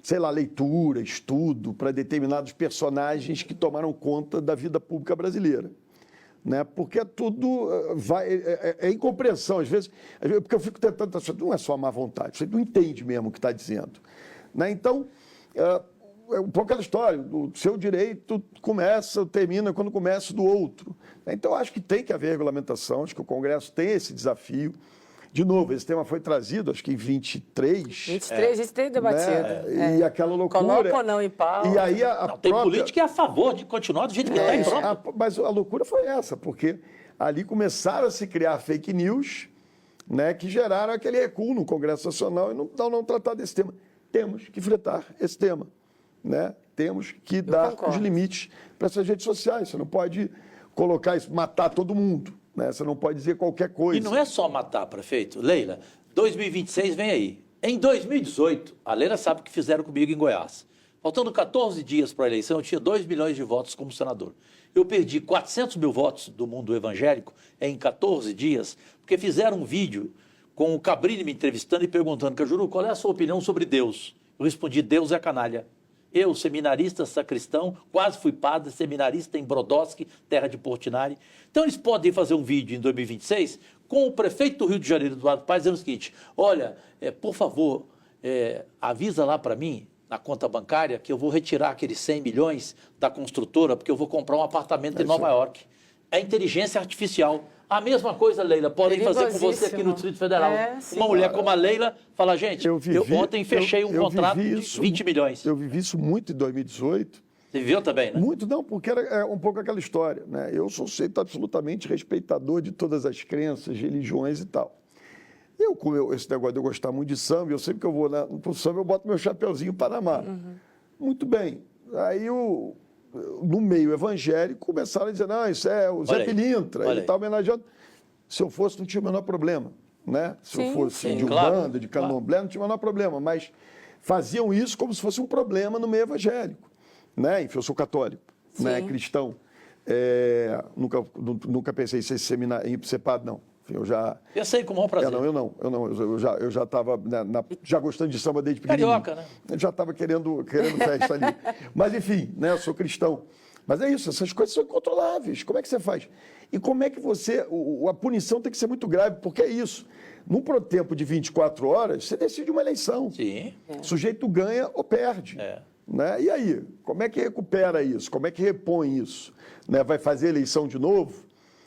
sei lá, leitura, estudo para determinados personagens que tomaram conta da vida pública brasileira. Né? Porque tudo é incompreensão, às vezes, porque eu fico tentando, não é só má vontade, você não entende mesmo o que está dizendo. Né? Então, é um pouco aquela história, o seu direito termina quando começa do outro. Então, eu acho que tem que haver regulamentação, acho que o Congresso tem esse desafio. De novo, esse tema foi trazido, acho que em 23. 23, a gente tem debatido. Né? E aquela loucura. Coloca ou não em pauta. E aí Tem política que é a favor de continuar do jeito que está e pronto. Mas a loucura foi essa, porque ali começaram a se criar fake news, né, que geraram aquele recuo no Congresso Nacional e não tratar desse tema. Temos que fretar esse tema. Né? Temos que dar os limites para essas redes sociais. Você não pode colocar isso, matar todo mundo. Né? Você não pode dizer qualquer coisa. E não é só matar, prefeito. Leila, 2026 vem aí. Em 2018, a Leila sabe o que fizeram comigo em Goiás. Faltando 14 dias para a eleição, eu tinha 2 milhões de votos como senador. Eu perdi 400 mil votos do mundo evangélico em 14 dias, porque fizeram um vídeo com o Cabrini me entrevistando e perguntando, Cajuru, qual é a sua opinião sobre Deus? Eu respondi, Deus é canalha. Eu, seminarista, sacristão, quase fui padre, seminarista em Brodowski, terra de Portinari. Então, eles podem fazer um vídeo em 2026 com o prefeito do Rio de Janeiro, Eduardo Paes, dizendo o seguinte, olha, por favor, avisa lá para mim, na conta bancária, que eu vou retirar aqueles 100 milhões da construtora, porque eu vou comprar um apartamento em Nova York. É inteligência artificial. A mesma coisa, Leila, podem fazer com você aqui no Distrito Federal. Uma mulher como a Leila fala, gente, eu ontem fechei um contrato de 20 milhões. Eu vivi isso muito em 2018. Você viveu também, né? Muito não, porque era um pouco aquela história. Né? Eu sou sujeito absolutamente respeitador de todas as crenças, religiões e tal. Esse negócio de eu gostar muito de samba, eu sempre que eu vou pro samba, eu boto meu chapeuzinho Panamá. Uhum. Muito bem. Aí no meio evangélico, começaram a dizer, não, isso é o Zé Pilintra, ele está homenageando. Se eu fosse, não tinha o menor problema. Né? Se eu fosse de Umbanda, de Candomblé, não tinha o menor problema. Mas faziam isso como se fosse um problema no meio evangélico. Né? Enfim, eu sou católico, né? Cristão. Nunca pensei em ser padre, não. Enfim, eu sei com o maior prazer. Eu já estava já gostando de samba desde pequenininho. Carioca, né? Eu já estava querendo festa ali. Mas, enfim, né, eu sou cristão. Mas é isso, essas coisas são incontroláveis. Como é que você faz? E como é que você... A punição tem que ser muito grave, porque é isso. Num tempo de 24 horas, você decide uma eleição. Sim. O sujeito ganha ou perde. Né? E aí, como é que recupera isso? Como é que repõe isso? Né? Vai fazer eleição de novo?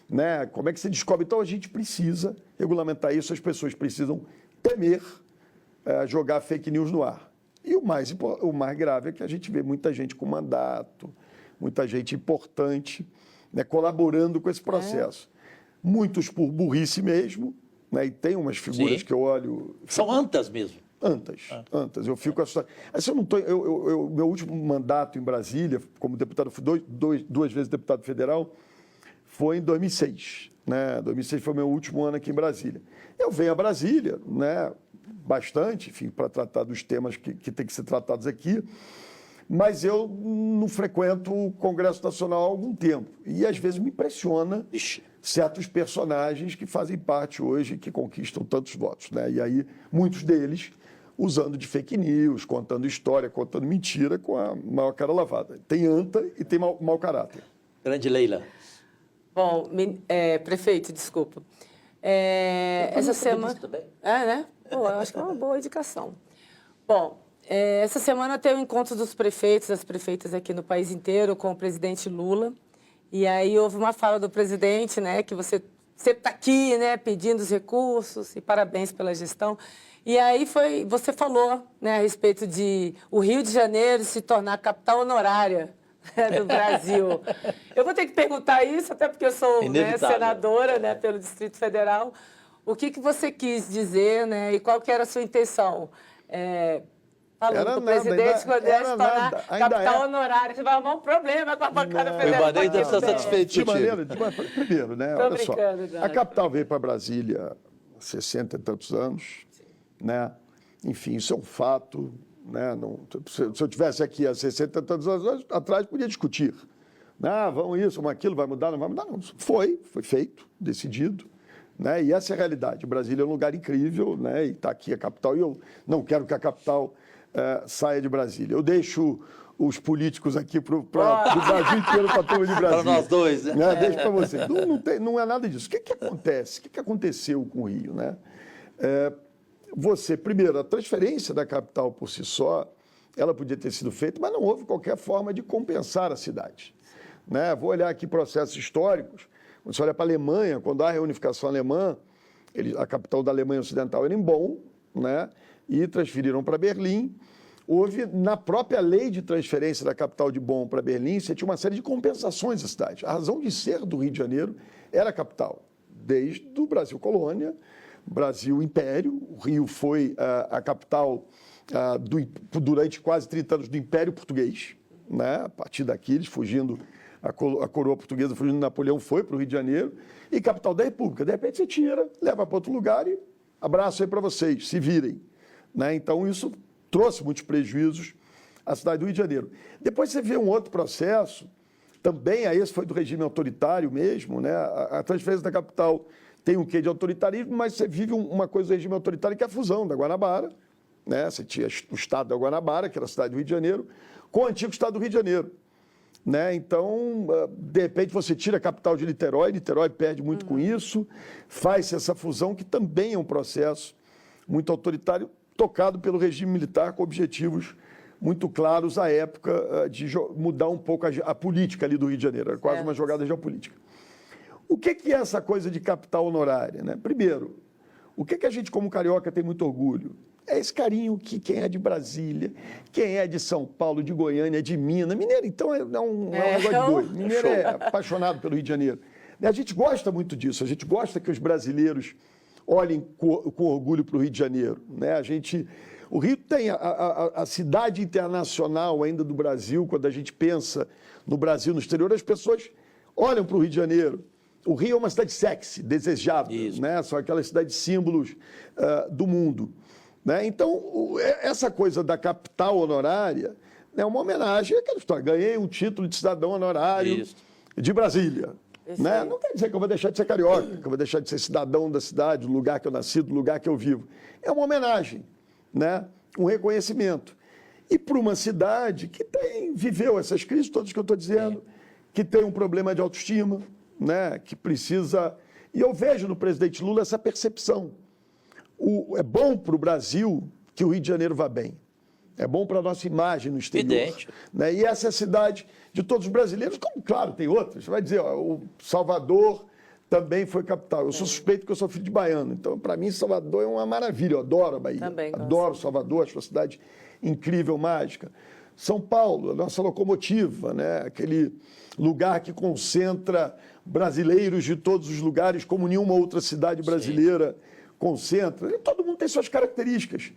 Né? Como é que se descobre? Então, a gente precisa regulamentar isso, as pessoas precisam temer jogar fake news no ar. E o mais grave é que a gente vê muita gente com mandato, muita gente importante, né, colaborando com esse processo. Muitos por burrice mesmo, né, e tem umas figuras que eu olho... São antas mesmo. Antas. Eu fico assustado. Assim, meu último mandato em Brasília, como deputado, fui duas vezes deputado federal, foi em 2006. Né? 2006 foi meu último ano aqui em Brasília. Eu venho a Brasília, né, bastante, enfim, para tratar dos temas que têm que ser tratados aqui, mas eu não frequento o Congresso Nacional há algum tempo. E, às vezes, me impressiona certos personagens que fazem parte hoje, que conquistam tantos votos. Né? E aí, muitos deles usando de fake news, contando história, contando mentira, com a maior cara lavada. Tem anta e tem mau caráter. Grande Leila. Bom, prefeito, desculpa. Essa semana... Também. Né? Pô, eu acho que é uma boa indicação. Bom, essa semana tem o encontro dos prefeitos, das prefeitas aqui no país inteiro, com o presidente Lula. E aí houve uma fala do presidente, né, que você sempre está aqui, né, pedindo os recursos e parabéns pela gestão. E aí você falou, né, a respeito de o Rio de Janeiro se tornar capital honorária, né, do Brasil. Eu vou ter que perguntar isso, até porque eu sou, né, senadora, né, pelo Distrito Federal. O que você quis dizer, né, e qual que era a sua intenção? Falando com o presidente, quando ele se tornar capital honorária, você vai arrumar um problema com a bancada federal. O Ibanez deve estar satisfeito. Primeiro, né, olha só, a capital veio para Brasília há 60 e tantos anos, né? Enfim, isso é um fato, né? Se eu tivesse aqui há 60 e tantos anos atrás, podia discutir. Vamos isso, vamos aquilo, vai mudar, não vai mudar, não. Foi feito, decidido. Né? E essa é a realidade. Brasília é um lugar incrível, né? E está aqui a capital, e eu não quero que a capital saia de Brasília. Eu deixo os políticos aqui para o Brasil inteiro, para a turma de Brasília. Para nós dois, né? Deixo para vocês. Não é nada disso. O que acontece? O que aconteceu com o Rio? Né? Primeiro, a transferência da capital por si só, ela podia ter sido feita, mas não houve qualquer forma de compensar a cidade. Né? Vou olhar aqui processos históricos. Quando você olha para a Alemanha, quando há a reunificação alemã, a capital da Alemanha Ocidental era em Bonn, né? E transferiram para Berlim. Houve, na própria lei de transferência da capital de Bonn para Berlim, você tinha uma série de compensações à cidade. A razão de ser do Rio de Janeiro era a capital, desde o Brasil colônia, Brasil império. O Rio foi a capital durante quase 30 anos do Império Português, né? A partir daqui, eles fugindo... A coroa portuguesa, fugindo de Napoleão, foi para o Rio de Janeiro, e capital da República. De repente você tira, leva para outro lugar e abraço aí para vocês, se virem. Né? Então isso trouxe muitos prejuízos à cidade do Rio de Janeiro. Depois você vê um outro processo, também esse foi do regime autoritário mesmo, né? A transferência da capital tem um quê de autoritarismo, mas você vive uma coisa do regime autoritário que é a fusão da Guanabara, né? Você tinha o estado da Guanabara, que era a cidade do Rio de Janeiro, com o antigo estado do Rio de Janeiro. Né? Então, de repente, você tira a capital de Niterói perde muito com isso, faz-se essa fusão, que também é um processo muito autoritário, tocado pelo regime militar, com objetivos muito claros à época de mudar um pouco a política ali do Rio de Janeiro, era quase uma jogada geopolítica. O que é essa coisa de capital honorária? Né? Primeiro, o que a gente, como carioca, tem muito orgulho? É esse carinho que quem é de Brasília, quem é de São Paulo, de Goiânia, de Minas. Mineiro, então, é um negócio de doido. Mineiro é apaixonado pelo Rio de Janeiro. A gente gosta muito disso. A gente gosta que os brasileiros olhem com orgulho para o Rio de Janeiro. Né? O Rio tem a cidade internacional ainda do Brasil. Quando a gente pensa no Brasil, no exterior, as pessoas olham para o Rio de Janeiro. O Rio é uma cidade sexy, desejável. Né? São aquelas cidades símbolos do mundo. Né? Então, essa coisa da capital honorária é uma homenagem àquela história. Ganhei um título de cidadão honorário de Brasília. Né? Não quer dizer que eu vou deixar de ser carioca, que eu vou deixar de ser cidadão da cidade, do lugar que eu nasci, do lugar que eu vivo. É uma homenagem, né? Um reconhecimento. E para uma cidade que viveu essas crises todas que eu estou dizendo, que tem um problema de autoestima, né? Que precisa... E eu vejo no presidente Lula essa percepção. É bom para o Brasil que o Rio de Janeiro vá bem. É bom para a nossa imagem no exterior. Evidente. Né? E essa é a cidade de todos os brasileiros, como, claro, tem outras. Você vai dizer, ó, o Salvador também foi capital. Eu sou suspeito que eu sou filho de baiano. Então, para mim, Salvador é uma maravilha. Eu adoro a Bahia. Também gosto. Adoro Salvador, acho uma cidade incrível, mágica. São Paulo, a nossa locomotiva, né? Aquele lugar que concentra brasileiros de todos os lugares, como nenhuma outra cidade brasileira concentra. E todo mundo tem suas características.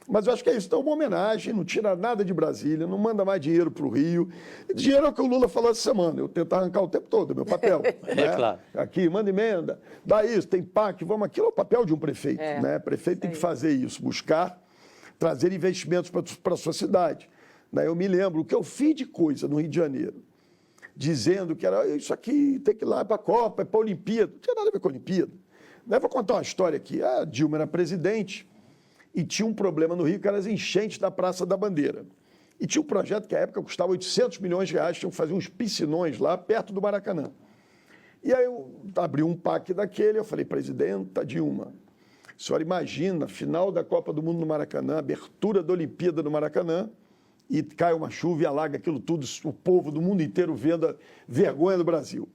Mas eu acho que é isso. Então, uma homenagem, não tira nada de Brasília, não manda mais dinheiro para o Rio. Dinheiro é o que o Lula falou essa semana. Eu tento arrancar o tempo todo, meu papel. Né? Claro. Aqui, manda emenda, dá isso, tem PAC, vamos aquilo. É o papel de um prefeito. Né? Prefeito tem que fazer isso, buscar trazer investimentos para a sua cidade. Né? Eu me lembro o que eu fiz de coisa no Rio de Janeiro, dizendo que era isso aqui, tem que ir lá para a Copa, é para a Olimpíada. Não tinha nada a ver com a Olimpíada. Né? Vou contar uma história aqui. A Dilma era presidente e tinha um problema no Rio, que era as enchentes da Praça da Bandeira. E tinha um projeto que, à época, custava 800 milhões de reais, tinham que fazer uns piscinões lá, perto do Maracanã. E aí eu abri um PAC daquele, eu falei, presidenta Dilma, a senhora imagina, final da Copa do Mundo no Maracanã, abertura da Olimpíada no Maracanã, e cai uma chuva e alaga aquilo tudo, o povo do mundo inteiro vendo a vergonha do Brasil.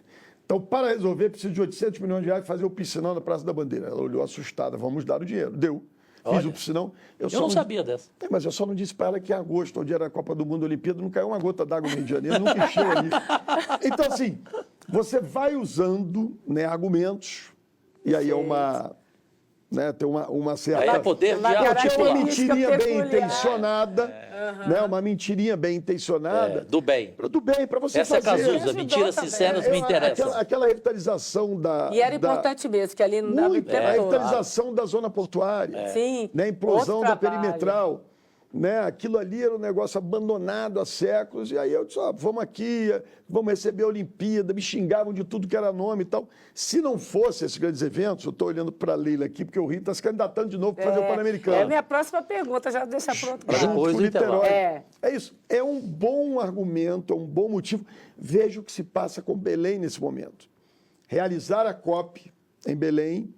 Então, para resolver, preciso de 800 milhões de reais fazer o piscinão na Praça da Bandeira. Ela olhou assustada, vamos dar o dinheiro. Deu. Fiz o piscinão. Eu não sabia dessa. Mas eu só não disse para ela que em agosto, onde era a Copa do Mundo, Olimpíada, não caiu uma gota d'água no Rio de Janeiro, nunca encheu ali. Então, assim, você vai usando, né, argumentos, e aí é uma... Né, tem uma certa... Aí é poder de tem uma mentirinha bem peculiar. intencionada, né, uma mentirinha bem intencionada. do bem. Do bem, para você Essa fazer... é Cazuza, mentiras também. sinceras me interessam. Aquela revitalização da... E era importante mesmo, que ali não dava Muito, a tempo todo. revitalização da zona portuária. Sim. Né, a implosão outro da trabalho. perimetral. Né, aquilo ali era um negócio abandonado há séculos, e aí eu disse, ó, vamos aqui, vamos receber a Olimpíada, me xingavam de tudo que era nome e tal. Se não fosse esses grandes eventos, eu estou olhando para a Leila aqui, porque o Rio está se candidatando de novo para fazer o Pan-Americano. É a minha próxima pergunta, já deixa pronto. Mas depois do intervalo. É isso, é um bom argumento, é um bom motivo. Veja o que se passa com Belém nesse momento. Realizar a COP em Belém.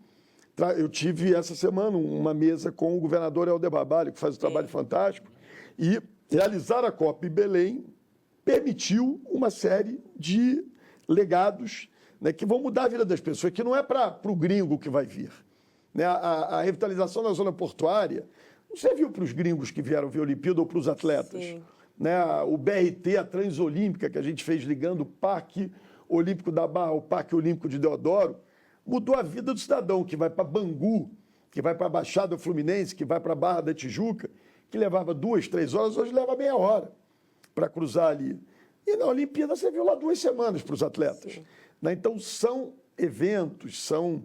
Eu tive essa semana uma mesa com o governador Helder Barbalho, que faz um trabalho fantástico, e realizar a COP em Belém permitiu uma série de legados, né, que vão mudar a vida das pessoas, que não é para o gringo que vai vir. Né? A revitalização da zona portuária não serviu para os gringos que vieram ver a Olimpíada ou para os atletas. Né? O BRT, a Transolímpica, que a gente fez ligando o Parque Olímpico da Barra ao Parque Olímpico de Deodoro, mudou a vida do cidadão, que vai para Bangu, que vai para a Baixada Fluminense, que vai para a Barra da Tijuca, que levava 2, 3 horas, hoje leva meia hora para cruzar ali. E na Olimpíada você viu lá 2 semanas para os atletas. Né? Então, são eventos, são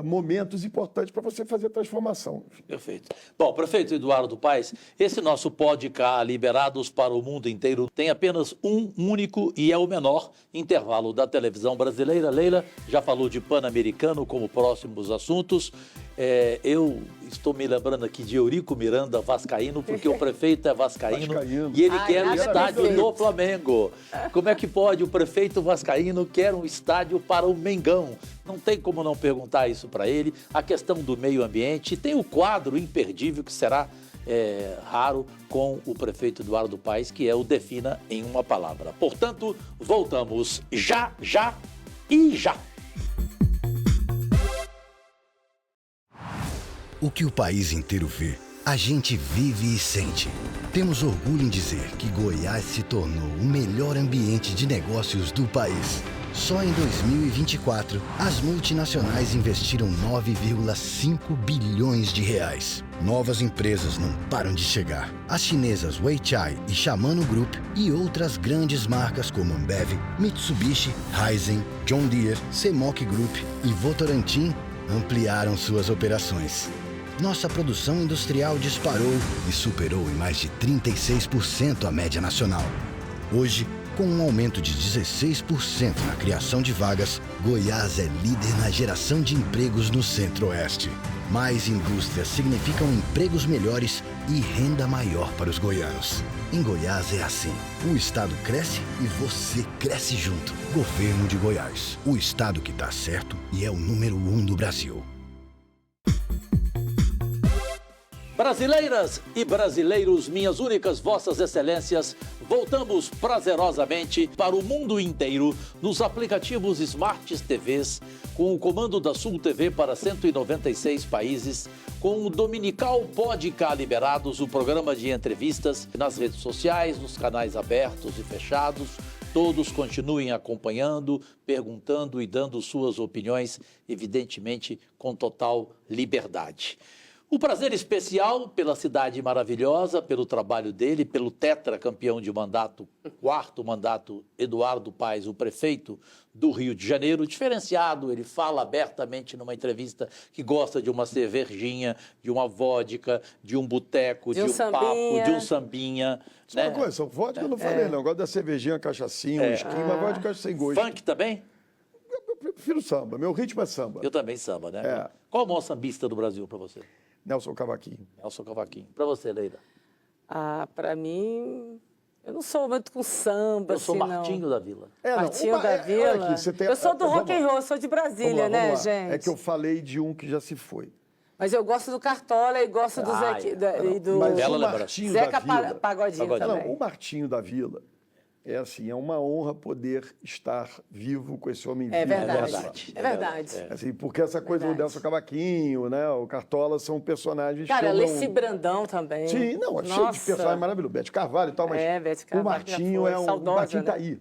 momentos importantes para você fazer transformação. Perfeito. Bom, prefeito Eduardo Paes, esse nosso podcast Liberados para o Mundo Inteiro tem apenas um único e é o menor intervalo da televisão brasileira. Leila já falou de Pan-Americano como próximos assuntos. Eu estou me lembrando aqui de Eurico Miranda, vascaíno, porque o prefeito é vascaíno. E ele quer um estádio do Flamengo. Como é que pode o prefeito vascaíno quer um estádio para o Mengão? Não tem como não perguntar isso para ele. A questão do meio ambiente. Tem o quadro imperdível que será raro com o prefeito Eduardo Paes, que é o Defina em uma Palavra. Portanto, voltamos já e já. O que o país inteiro vê, a gente vive e sente. Temos orgulho em dizer que Goiás se tornou o melhor ambiente de negócios do país. Só em 2024, as multinacionais investiram 9,5 bilhões de reais. Novas empresas não param de chegar. As chinesas Weichai e Shimano Group e outras grandes marcas como Ambev, Mitsubishi, Raizen, John Deere, Semoc Group e Votorantim ampliaram suas operações. Nossa produção industrial disparou e superou em mais de 36% a média nacional. Hoje, com um aumento de 16% na criação de vagas, Goiás é líder na geração de empregos no Centro-Oeste. Mais indústria significam empregos melhores e renda maior para os goianos. Em Goiás é assim. O estado cresce e você cresce junto. Governo de Goiás. O estado que dá certo e é o número 1 do Brasil. Brasileiras e brasileiros, minhas únicas vossas excelências, voltamos prazerosamente para o mundo inteiro nos aplicativos Smart TVs, com o comando da Sul TV para 196 países, com o Dominical Podcast Liberados, o programa de entrevistas nas redes sociais, nos canais abertos e fechados. Todos continuem acompanhando, perguntando e dando suas opiniões, evidentemente com total liberdade. O prazer especial pela cidade maravilhosa, pelo trabalho dele, pelo tetracampeão de mandato, quarto mandato, Eduardo Paes, o prefeito do Rio de Janeiro, diferenciado. Ele fala abertamente numa entrevista que gosta de uma cervejinha, de uma vodka, de um boteco, de um papo, de um sambinha. Só uma coisa, vodka eu não falei não, eu gosto da cervejinha, cachaçinha, um esquema, mas vodka eu acho sem gosto. Funk também? Eu prefiro samba, meu ritmo é samba. Eu também samba, né? Qual o maior sambista do Brasil para você? Nelson Cavaquinho. Nelson Cavaquinho. Para você, Leila? Para mim, eu não sou muito com samba, Eu sou assim, Martinho não. da Vila. Martinho da Vila? Aqui, tem, eu sou do rock and roll, sou de Brasília, vamos lá. gente? É que eu falei de um que já se foi. Mas eu gosto do Cartola e gosto do e do Mas Bela o lembrança. Martinho Zeca da Vila... Pagodinho também. Não, o Martinho da Vila... É assim, é uma honra poder estar vivo com esse homem vivo. É verdade. É verdade. Assim, porque essa coisa do Nelson Cavaquinho, né, o Cartola, são personagens Cara, que eu Leci Brandão também. Sim, não, é cheio de personagens maravilhosos. Bete Carvalho e tal, mas Bete o Carvalho Martinho é um... saudosa, o Martinho né? tá aí.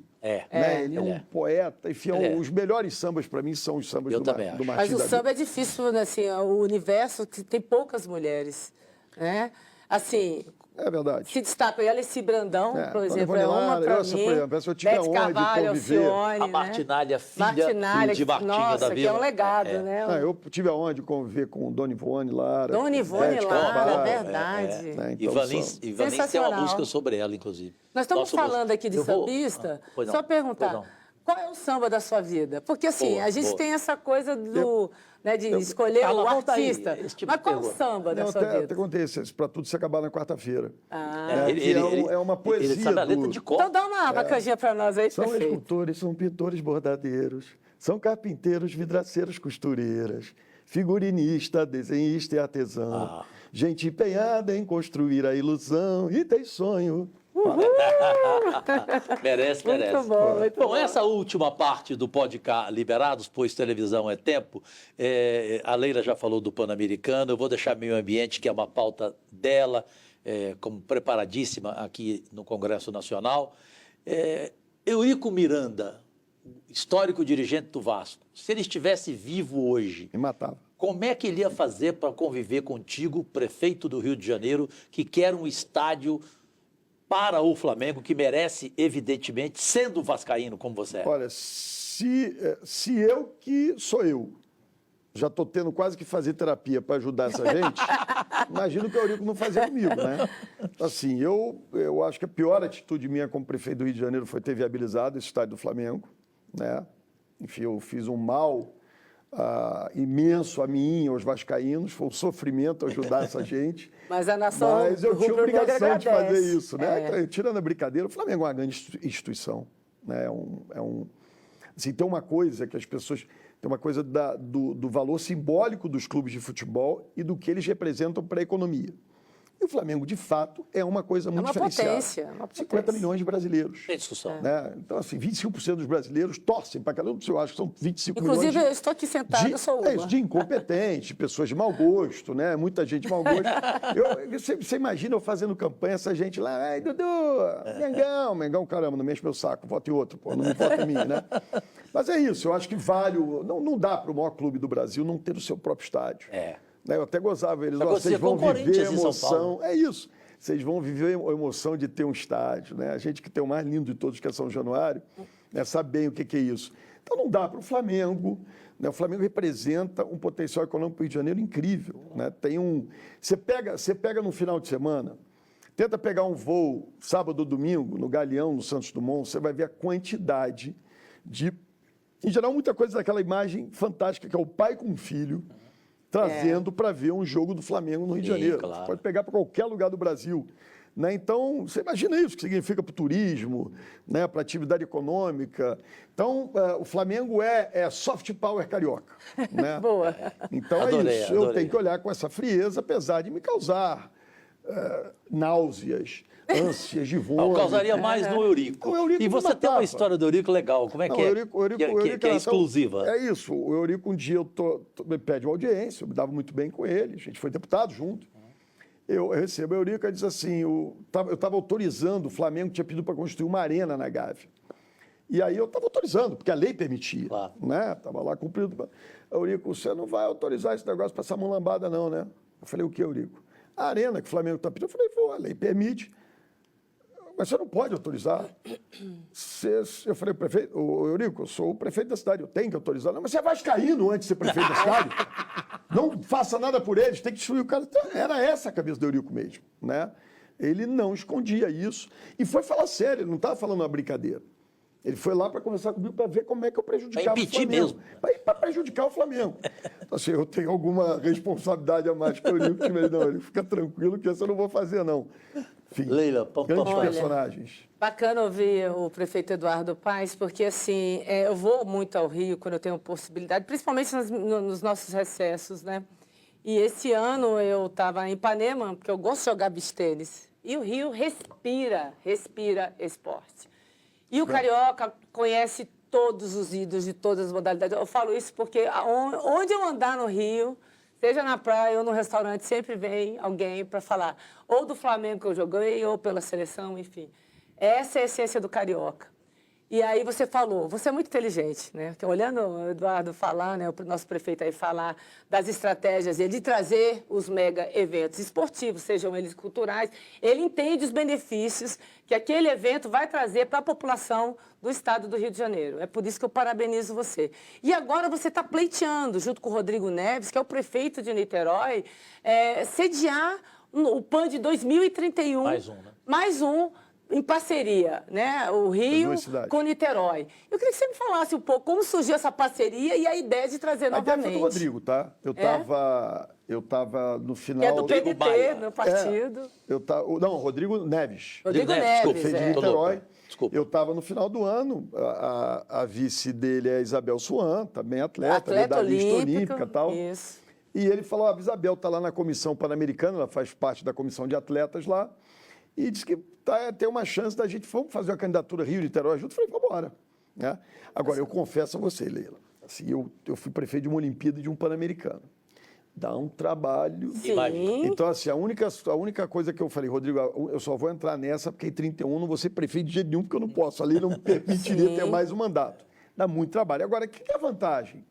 Ele é um é. poeta, enfim, os melhores sambas para mim são os sambas do Martinho Mas o da Vila. samba é difícil, né, assim, o universo que tem poucas mulheres, né? Assim... É verdade. Se destaca. E a Leci Brandão, por exemplo, é uma Por para exemplo, mim. se eu tiver Bete onde Carvalho, conviver... Alcione, A Martinalha, filha de Martinho nossa, da Vila. que é um legado, né? Eu tive aonde conviver com Dona Ivone Lara. Dona Ivone Bete Lara, Carvalho, é verdade. né, E então Valins tem uma Sensacional. música sobre ela, inclusive. Nós estamos Nossa, falando aqui de sambista, Pois não, só perguntar, pois não. qual é o samba da sua vida? Porque assim, Boa, a gente boa. tem essa coisa né, de escolher Carla, o volta aí, artista. esse tipo Mas de qual o pergunta. samba da Não, sua até vida? acontece, para tudo se acabar na quarta-feira. Ele É uma poesia. Ele sabe a letra de cor. Então dá uma canjinha para nós aí, São perfeito. escultores, são pintores bordadeiros, são carpinteiros, vidraceiros, costureiras, figurinista, desenhista e artesão. Gente empenhada em construir a ilusão e tem sonho. Merece. Muito bom, muito bom. Essa última parte do podcast Liberados, pois televisão é tempo, a Leila já falou do Pan-Americano, eu vou deixar meio ambiente, que é uma pauta dela, como preparadíssima aqui no Congresso Nacional. Eurico Miranda, histórico dirigente do Vasco, se ele estivesse vivo hoje, Me matava. como é que ele ia fazer para conviver contigo, prefeito do Rio de Janeiro, que quer um estádio para o Flamengo, que merece, evidentemente, sendo vascaíno como você é? Olha, se eu que sou eu, já estou tendo quase que fazer terapia para ajudar essa gente, imagino que o Eurico não fazia comigo, né? Assim, eu acho que a pior atitude minha como prefeito do Rio de Janeiro foi ter viabilizado esse estádio do Flamengo, né? Enfim, eu fiz um mal imenso a mim e aos vascaínos, foi um sofrimento ajudar essa gente. Mas a nação Mas eu tinha obrigação de fazer agradece. isso, né? Tirando a brincadeira, o Flamengo é uma grande instituição, né? Assim, tem uma coisa que as pessoas... Tem uma coisa do valor simbólico dos clubes de futebol e do que eles representam para a economia. E o Flamengo, de fato, é uma coisa muito diferenciada. É uma potência. 50 milhões de brasileiros. Tem discussão. Né? Então, assim, 25% dos brasileiros torcem para cada um. Eu acho que são 25 Inclusive, milhões eu estou aqui sentada, eu sou uma. de incompetentes, pessoas de mau gosto, né? Muita gente de mau gosto. Você imagina eu fazendo campanha, essa gente lá, ai, Dudu, Mengão, caramba, não mexe meu saco, vote em outro, pô, não vote em mim, né? Mas é isso, eu acho que vale, não dá para o maior clube do Brasil não ter o seu próprio estádio. Eu até gozava eles, vocês vão viver a emoção, é isso. Vocês vão viver a emoção de ter um estádio, né? A gente que tem o mais lindo de todos, que é São Januário, né, sabe bem o que é isso. Então não dá para o Flamengo, né? O Flamengo representa um potencial econômico para o Rio de Janeiro incrível, né? Você pega no final de semana, tenta pegar um voo sábado ou domingo no Galeão, no Santos Dumont, você vai ver a quantidade de, em geral, muita coisa daquela imagem fantástica que é o pai com o filho, trazendo para ver um jogo do Flamengo no Rio de Janeiro. Claro. Você pode pegar para qualquer lugar do Brasil. Né? Então, você imagina isso, que significa para o turismo, né? Para a atividade econômica. Então, o Flamengo é soft power carioca. Né? Boa. Então, Adorei, é isso. Eu adorei. tenho que olhar com essa frieza, apesar de me causar náuseas, ânsias de vômito. Causaria mais no Eurico. O Eurico E me você tem uma matava. história do Eurico legal. Como é Não, que é? o Eurico, que é Renato, exclusiva. É isso. O Eurico, um dia, me pede uma audiência, eu me dava muito bem com ele, a gente foi deputado junto. Eu recebo o Eurico e diz assim, eu estava autorizando, o Flamengo tinha pedido para construir uma arena na Gávea. E aí eu estava autorizando, porque a lei permitia. Claro. Né? Estava lá cumprido. Eurico, você não vai autorizar esse negócio para essa mão lambada, não, né? Eu falei, o que, Eurico? A arena que o Flamengo está pedindo. Eu falei, pô, a lei permite. Mas você não pode autorizar. Eu falei, prefeito, Eurico, eu sou o prefeito da cidade, eu tenho que autorizar. Não, mas você é vascaíno antes de ser prefeito da cidade. Não faça nada por eles, tem que destruir o cara. Então, era essa a cabeça do Eurico mesmo. Né? Ele não escondia isso. E foi falar sério, ele não estava falando uma brincadeira. Ele foi lá para conversar comigo para ver como é que eu prejudicava o Flamengo. mesmo. Para prejudicar o Flamengo. Então, assim, eu tenho alguma responsabilidade a mais que o Eurico. Não, ele fica tranquilo que isso eu não vou fazer, não. Enfim, Leila, grandes Olha, personagens. Bacana ouvir o prefeito Eduardo Paes, porque assim, eu vou muito ao Rio quando eu tenho possibilidade, principalmente nos nossos recessos, né? E esse ano eu estava em Ipanema, porque eu gosto de jogar beach tênis. E o Rio respira esporte. E o carioca conhece todos os ídolos de todas as modalidades. Eu falo isso porque onde eu andar no Rio, seja na praia ou no restaurante, sempre vem alguém para falar ou do Flamengo que eu joguei, ou pela seleção, enfim. Essa é a essência do carioca. E aí você falou, você é muito inteligente, né? Porque olhando o Eduardo falar, né, o nosso prefeito aí falar das estratégias de trazer os mega eventos esportivos, sejam eles culturais, ele entende os benefícios que aquele evento vai trazer para a população do estado do Rio de Janeiro. É por isso que eu parabenizo você. E agora você está pleiteando, junto com o Rodrigo Neves, que é o prefeito de Niterói, sediar o PAN de 2031. Mais um, né? Mais um, em parceria, né? O Rio com Niterói. Eu queria que você me falasse um pouco como surgiu essa parceria e a ideia de trazer novamente. A ideia foi do Rodrigo, tá? Eu estava no final... Que é do PDT, meu partido. Não, Rodrigo Neves. Rodrigo Neves, Prefeito de Niterói. Eu estava no final do ano, a vice dele é Isabel Suan, também atleta medalhista olímpica e tal. Isso. E ele falou, a Isabel está lá na Comissão Pan-Americana, ela faz parte da comissão de atletas lá, e disse que tem uma chance da gente, vamos fazer uma candidatura Rio-Niterói junto. Eu falei, vamos embora. Né? Agora, eu confesso a você, Leila, assim, eu fui prefeito de uma Olimpíada e de um Pan-Americano. Dá um trabalho. Sim. Então, assim, a única coisa que eu falei, Rodrigo, eu só vou entrar nessa porque em 31 não vou ser prefeito de jeito nenhum, porque eu não posso. A lei não me permitiria ter mais um mandato. Dá muito trabalho. Agora, o que é a vantagem?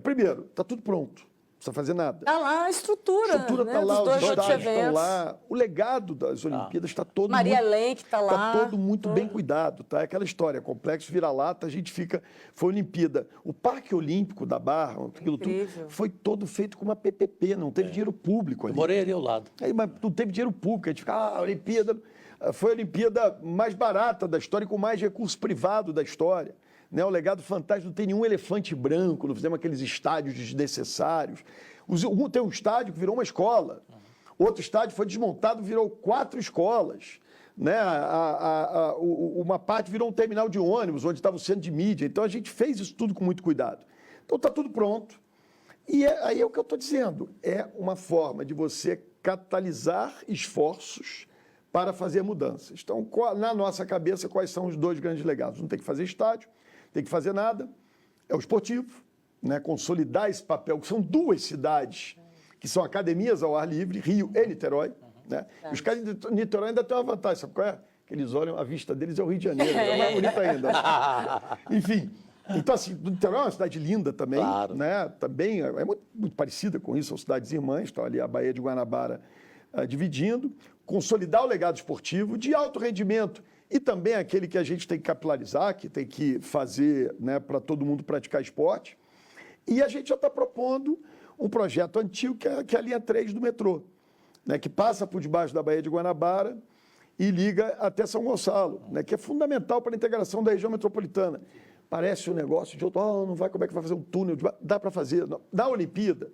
Primeiro, está tudo pronto. Não precisa fazer nada. Está lá a estrutura. A estrutura está né? lá, dos os dois estádios estão eventos. lá. O legado das Olimpíadas está todo Maria Lenk está lá. Está todo muito bem cuidado, tá? É aquela história, complexo vira-lata, a gente fica... Foi Olimpíada. O Parque Olímpico da Barra, aquilo tudo, foi todo feito com uma PPP, não teve dinheiro público ali. Morei ali ao lado. Aí, mas não teve dinheiro público, a gente fica, a Olimpíada... Foi a Olimpíada mais barata da história e com mais recurso privado da história. Né? O legado fantástico, não tem nenhum elefante branco, não fizemos aqueles estádios desnecessários. Tem um estádio que virou uma escola. Outro estádio foi desmontado, virou 4 escolas. Né? Uma parte virou um terminal de ônibus, onde estava o centro de mídia. Então, a gente fez isso tudo com muito cuidado. Então, está tudo pronto. E aí é o que eu estou dizendo. É uma forma de você catalisar esforços para fazer mudanças. Então, na nossa cabeça, quais são os 2 grandes legados? Não tem que fazer estádio, tem que fazer nada. É o esportivo. Né, consolidar esse papel, que são 2 cidades que são academias ao ar livre, Rio e Niterói. Né? Os caras de Niterói ainda têm uma vantagem, sabe qual é? Que eles olham, a vista deles é o Rio de Janeiro, é mais bonito ainda. Enfim, então assim, Niterói é uma cidade linda também, claro. Né? Também é muito parecida com isso, são cidades irmãs, estão ali a Baía de Guanabara dividindo, consolidar o legado esportivo de alto rendimento e também aquele que a gente tem que capilarizar, que tem que fazer, né, para todo mundo praticar esporte. E a gente já está propondo um projeto antigo, que é a linha 3 do metrô, né, que passa por debaixo da Baía de Guanabara e liga até São Gonçalo, né, que é fundamental para a integração da região metropolitana. Parece um negócio de outro, não vai, como é que vai fazer um túnel? Dá para fazer. Na Olimpíada,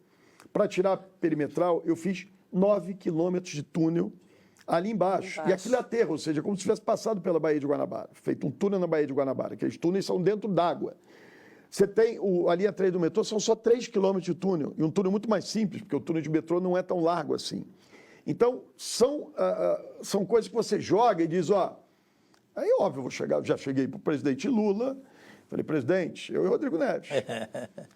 Para tirar a perimetral, eu fiz 9 quilômetros de túnel ali embaixo. E aquilo é aterro, ou seja, como se tivesse passado pela Baía de Guanabara, feito um túnel na Baía de Guanabara. Aqueles túneis são dentro d'água. Você tem a linha 3 do metrô, são só 3 quilômetros de túnel, e um túnel muito mais simples, porque o túnel de metrô não é tão largo assim. Então, são coisas que você joga e diz, ó, aí óbvio, já cheguei para o presidente Lula, falei, presidente, eu e o Rodrigo Neves,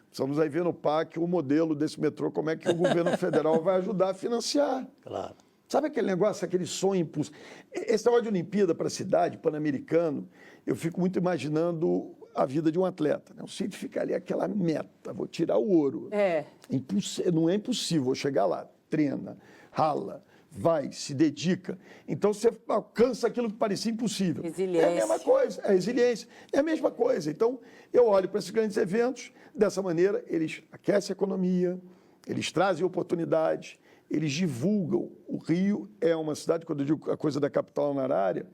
precisamos aí ver no PAC o modelo desse metrô, como é que o governo federal vai ajudar a financiar. Claro. Sabe aquele negócio, aquele sonho impulso? Esse negócio de Olimpíada para a cidade, pan-americano, eu fico muito imaginando a vida de um atleta. Né? O Cid fica ali aquela meta, vou tirar o ouro. Não é impossível, vou chegar lá, treina, rala, vai, se dedica. Então você alcança aquilo que parecia impossível. Resiliência. É a mesma coisa, é resiliência. É a mesma coisa. Então eu olho para esses grandes eventos, dessa maneira eles aquecem a economia, eles trazem oportunidades, eles divulgam. O Rio é uma cidade, quando eu digo a coisa da capital honorária,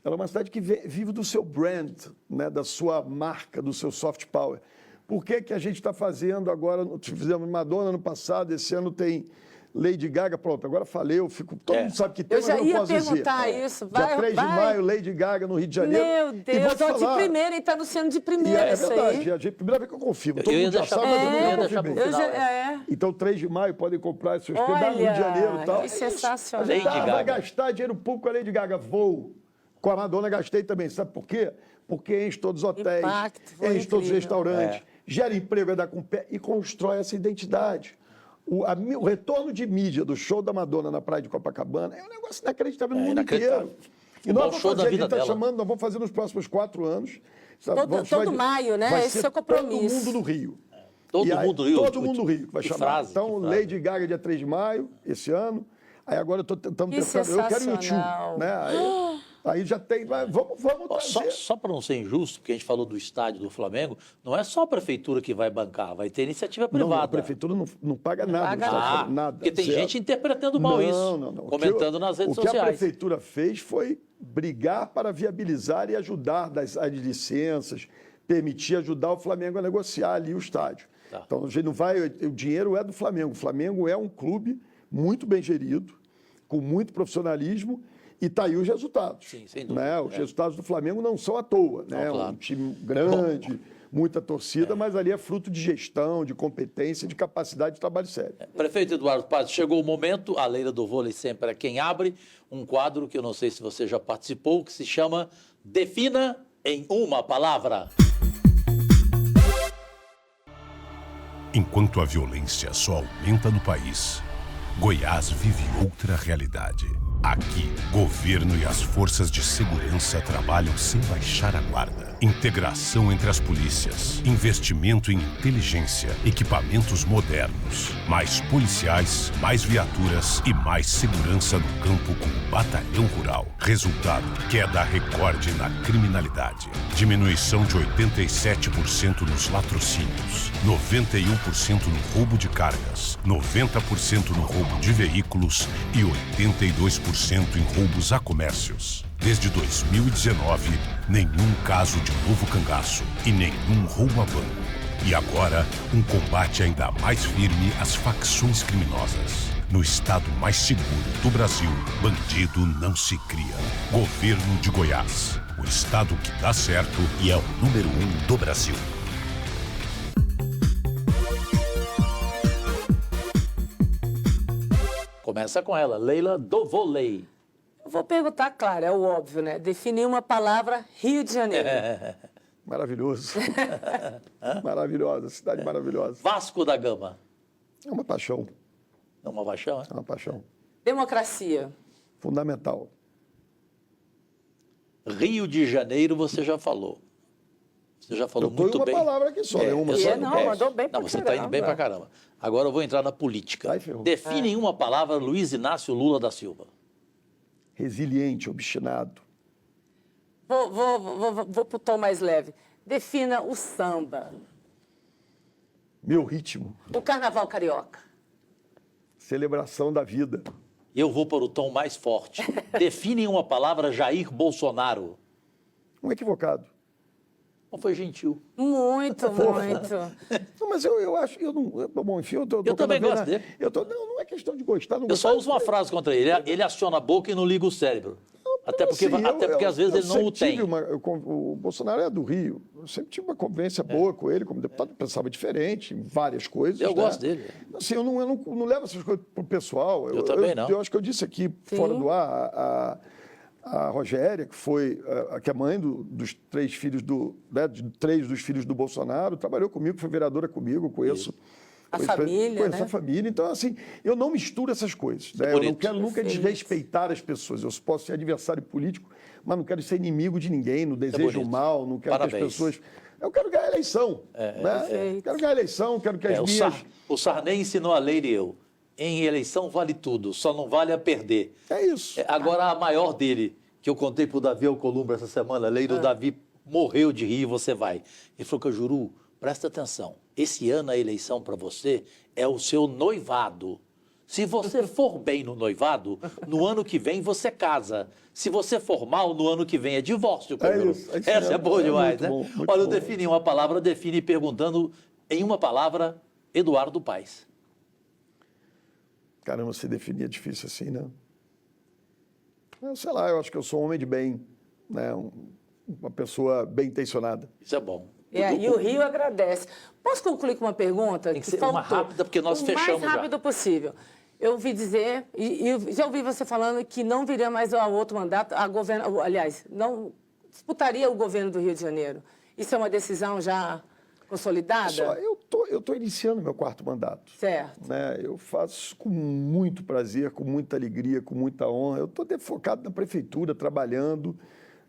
ela é uma cidade que vive do seu brand, né, da sua marca, do seu soft power. Por que a gente está fazendo agora, fizemos Madonna no passado, esse ano tem Lady Gaga, pronto, agora falei, todo mundo sabe que tem, mas eu não posso dizer. Eu já ia perguntar isso. Dia 3 de maio, Lady Gaga no Rio de Janeiro. Meu Deus, estou de primeira, ele está anunciando de primeira isso aí. É a primeira vez que eu confirmo. Todo Eu ia mundo já deixar, sabe, mas eu não confirmei. Então, 3 de maio, podem comprar seus pedaços no Rio de Janeiro e tal. Que sensacional. A gente vai gastar dinheiro público com a Lady Gaga. Vou. Com a Madonna gastei também. Sabe por quê? Porque enche todos os hotéis, enche todos os restaurantes, gera emprego, vai dar com o pé e constrói essa identidade. O retorno de mídia do show da Madonna na praia de Copacabana é um negócio inacreditável no mundo inteiro. E nós vamos fazer, a gente está chamando, nós vamos fazer nos próximos 4 anos. Todo maio, né? Esse é o compromisso. Todo mundo no Rio. Todo mundo do Rio. Todo mundo no Rio que vai chamar. Então, Lady Gaga, dia 3 de maio, esse ano. Aí agora eu estou tentando... Eu quero o YouTube, né? Aí já tem... Vamos trazer. Só para não ser injusto, porque a gente falou do estádio do Flamengo, não é só a prefeitura que vai bancar, vai ter iniciativa privada. Não, a prefeitura não paga nada. Nada. Porque tem gente interpretando mal isso, comentando nas redes sociais. O que a prefeitura fez foi brigar para viabilizar e ajudar as licenças, permitir ajudar o Flamengo a negociar ali o estádio. Tá. Então, a gente não vai... O dinheiro é do Flamengo. O Flamengo é um clube muito bem gerido, com muito profissionalismo, e está aí os resultados. Sim, sem dúvida. Né? Os resultados do Flamengo não são à toa. Né? Não, claro. Um time grande, muita torcida, mas ali é fruto de gestão, de competência, de capacidade de trabalho sério. Prefeito Eduardo Paz, chegou o momento, a Leila do Vôlei sempre é quem abre, um quadro que eu não sei se você já participou, que se chama Defina em uma Palavra. Enquanto a violência só aumenta no país, Goiás vive outra realidade. Aqui, governo e as forças de segurança trabalham sem baixar a guarda. Integração entre as polícias, investimento em inteligência, equipamentos modernos, mais policiais, mais viaturas e mais segurança no campo com o Batalhão Rural. Resultado, queda recorde na criminalidade. Diminuição de 87% nos latrocínios, 91% no roubo de cargas, 90% no roubo de veículos e 82% em roubos a comércios. Desde 2019, nenhum caso de novo cangaço e nenhum roubo a banco. E agora, um combate ainda mais firme às facções criminosas. No estado mais seguro do Brasil, bandido não se cria. Governo de Goiás. O estado que dá certo e é o número 1 do Brasil. Começa com ela, Leila do Vôlei. Eu vou perguntar, claro, é o óbvio, né? Definir uma palavra, Rio de Janeiro. Maravilhoso. Maravilhosa, cidade maravilhosa. Vasco da Gama. É uma paixão. É uma paixão, é? É uma paixão. Democracia. Fundamental. Rio de Janeiro, você já falou. Você já falou muito bem. Eu uma palavra aqui só, uma só. Mandou bem pra caramba. Você está indo bem pra caramba. Agora eu vou entrar na política. Define em uma palavra Luiz Inácio Lula da Silva. Resiliente, obstinado. Vou pro tom mais leve. Defina o samba. Meu ritmo. O carnaval carioca. Celebração da vida. Eu vou para o tom mais forte. Define em uma palavra Jair Bolsonaro. Um equivocado. Ou foi gentil? Muito, muito. Não, mas eu acho, eu não... Bom, enfim, eu também gosto dele. Não é questão de gostar, não Eu gostar. só uso uma frase contra ele. Ele aciona a boca e não liga o cérebro. Até porque, Assim, às vezes ele não o tem. O Bolsonaro é do Rio. Eu sempre tive uma convivência boa com ele, como deputado, pensava diferente em várias coisas. Eu né? gosto dele. Assim, eu não levo essas coisas pro pessoal. Eu também não. Eu acho que eu disse aqui, fora do ar, a Rogéria, que foi que é mãe dos 3 filhos de 3 dos filhos do Bolsonaro, trabalhou comigo, foi vereadora comigo, conheço. A família, conheço né? a família. Então, assim, eu não misturo essas coisas. Né? Eu não quero nunca desrespeitar as pessoas. Eu posso ser adversário político, mas não quero ser inimigo de ninguém, não desejo mal, não quero que as pessoas... Eu quero ganhar a eleição. Né? Quero ganhar a eleição, quero que as minhas... O Sarney ensinou a Leila e eu. Em eleição vale tudo, só não vale a perder. É isso. Agora, a maior dele, que eu contei para o Davi Alcolumbre essa semana, Leila, o Davi morreu de rir e você vai. Ele falou, Cajuru, presta atenção, esse ano a eleição para você é o seu noivado. Se você for bem no noivado, no ano que vem você casa. Se você for mal, no ano que vem é divórcio, Cajuru. Essa é boa demais, né? Olha, eu defini uma palavra, define perguntando em uma palavra, Eduardo Paes. Caramba, se definir é difícil assim, né? Sei lá, eu acho que eu sou um homem de bem, né? Uma pessoa bem intencionada. Isso é bom. E o Rio agradece. Posso concluir com uma pergunta? Tem que ser uma rápida, porque nós fechamos já. O mais rápido possível. Eu ouvi dizer, e já ouvi você falando que não viria mais ao outro mandato, aliás, não disputaria o governo do Rio de Janeiro. Isso é uma decisão já consolidada? Eu estou iniciando meu 4º mandato. Certo. Né? Eu faço com muito prazer, com muita alegria, com muita honra. Eu estou focado na prefeitura, trabalhando.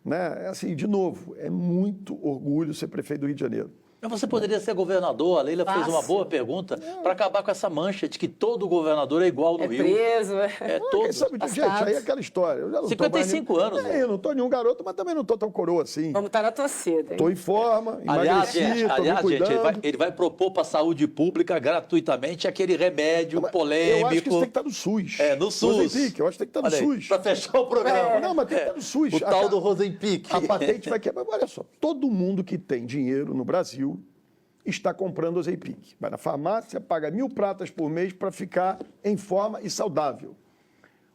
Né? Assim, de novo, é muito orgulho ser prefeito do Rio de Janeiro. Mas você poderia ser governador, a Leila fez uma boa pergunta, para acabar com essa mancha de que todo governador é igual no Rio. Preso, Quem sabe, gente, aí é aquela história. Eu já não 55 anos. Eu não estou nenhum garoto, mas também não estou tão coroa assim. Vamos estar na torcida, hein? Estou em forma, aliás, emagreci, gente, ele vai propor para a saúde pública gratuitamente aquele remédio polêmico. Eu acho que isso tem que estar no SUS. No SUS. Rosenpick, eu acho que tem que estar no SUS. Para fechar o programa. Não, mas tem que estar no SUS. O tal do Rosenpick. A patente vai quebrar. Olha só, todo mundo que tem dinheiro no Brasil está comprando Ozempic. Vai na farmácia, paga 1.000 pratas por mês para ficar em forma e saudável.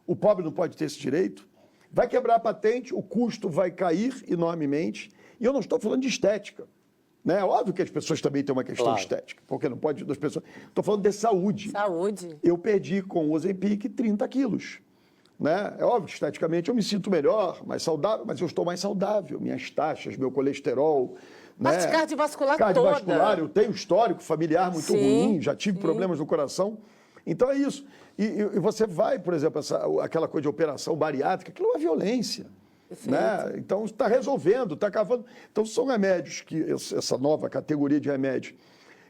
O pobre não pode ter esse direito. Vai quebrar a patente, o custo vai cair enormemente. E eu não estou falando de estética. Né? Óbvio que as pessoas também têm uma questão estética, porque não pode das pessoas. Estou falando de saúde. Saúde. Eu perdi com o Ozempic 30 quilos. Né? É óbvio que esteticamente eu me sinto melhor, mais saudável, mas eu estou mais saudável. Minhas taxas, meu colesterol... Parte cardiovascular, eu tenho histórico familiar muito ruim, já tive problemas no coração. Então é isso. E você vai, por exemplo, aquela coisa de operação bariátrica, aquilo é uma violência. Né? Então está resolvendo, está cavando. Então são remédios, essa nova categoria de remédios,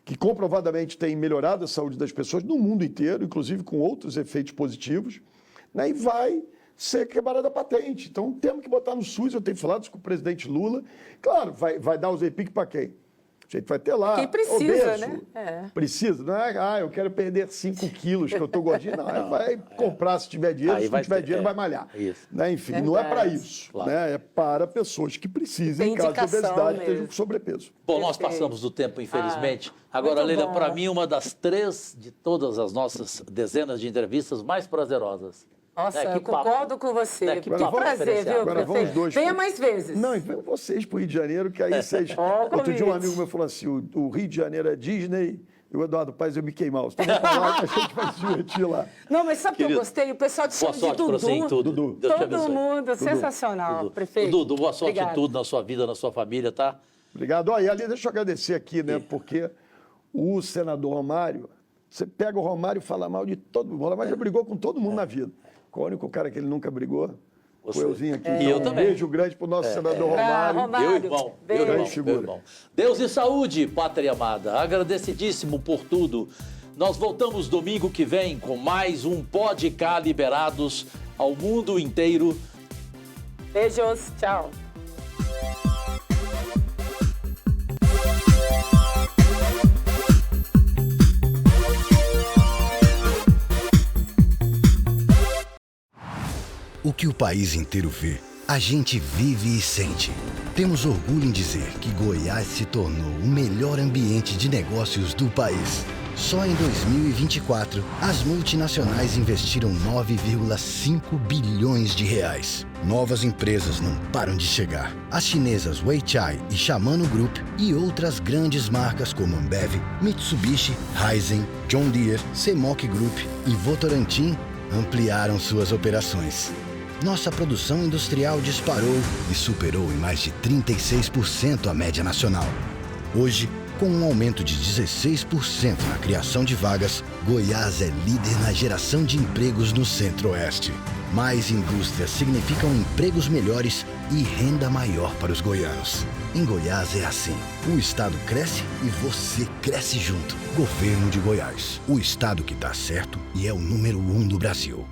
que comprovadamente tem melhorado a saúde das pessoas no mundo inteiro, inclusive com outros efeitos positivos, né? E vai ser quebrada a patente. Então, temos que botar no SUS, eu tenho falado isso com o presidente Lula. Claro, vai dar o Ozempic para quem? A gente vai ter lá, quem precisa, obeso, né? Precisa, não é, eu quero perder 5 quilos, que eu estou gordinho. Não, vai comprar se tiver dinheiro, se não tiver dinheiro, vai malhar. Né? Enfim, não é para isso. Claro. Né? É para pessoas que precisem, em caso de obesidade, estejam com sobrepeso. Bom, nós passamos do tempo, infelizmente. Agora, Leila, para mim, uma das 3 de todas as nossas dezenas de entrevistas mais prazerosas. Nossa, eu concordo com você. Que prazer, viu, agora vamos dois. Venha mais vezes. Não, e venham vocês para o Rio de Janeiro, que aí vocês... Outro dia um amigo meu falou assim, o Rio de Janeiro é Disney, e o Eduardo Paes é o Mickey Mouse. Então vamos falar que a gente vai se divertir lá. Não, mas sabe o que eu gostei? O pessoal te chama de Dudu. Você em tudo. Dudu. Todo mundo, sensacional, prefeito. Dudu, boa sorte em tudo, na sua vida, na sua família, tá? Obrigado. E ali, deixa eu agradecer aqui, né, porque o senador Romário, você pega o Romário e fala mal de todo mundo. O Romário já brigou com todo mundo na vida. Qual é o único cara que ele nunca brigou? O Euzinho aqui. E eu também. Um beijo grande pro nosso senador Romário. Meu irmão. Meu irmão. Deus e saúde, pátria amada. Agradecidíssimo por tudo. Nós voltamos domingo que vem com mais um Pode Cá Liberados ao mundo inteiro. Beijos. Tchau. O que o país inteiro vê, a gente vive e sente. Temos orgulho em dizer que Goiás se tornou o melhor ambiente de negócios do país. Só em 2024, as multinacionais investiram 9,5 bilhões de reais. Novas empresas não param de chegar. As chinesas Weichai e Shimano Group e outras grandes marcas como Ambev, Mitsubishi, Raizen, John Deere, Semoc Group e Votorantim ampliaram suas operações. Nossa produção industrial disparou e superou em mais de 36% a média nacional. Hoje, com um aumento de 16% na criação de vagas, Goiás é líder na geração de empregos no Centro-Oeste. Mais indústria significam empregos melhores e renda maior para os goianos. Em Goiás é assim. O estado cresce e você cresce junto. Governo de Goiás. O estado que dá certo e é o número 1 do Brasil.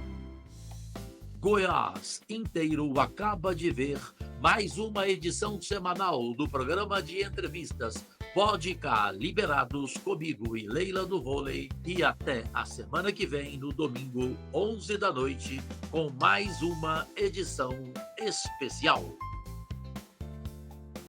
Goiás inteiro acaba de ver mais uma edição semanal do programa de entrevistas Pode Cá Liberados comigo e Leila do Vôlei. E até a semana que vem, no domingo, 11 da noite, com mais uma edição especial.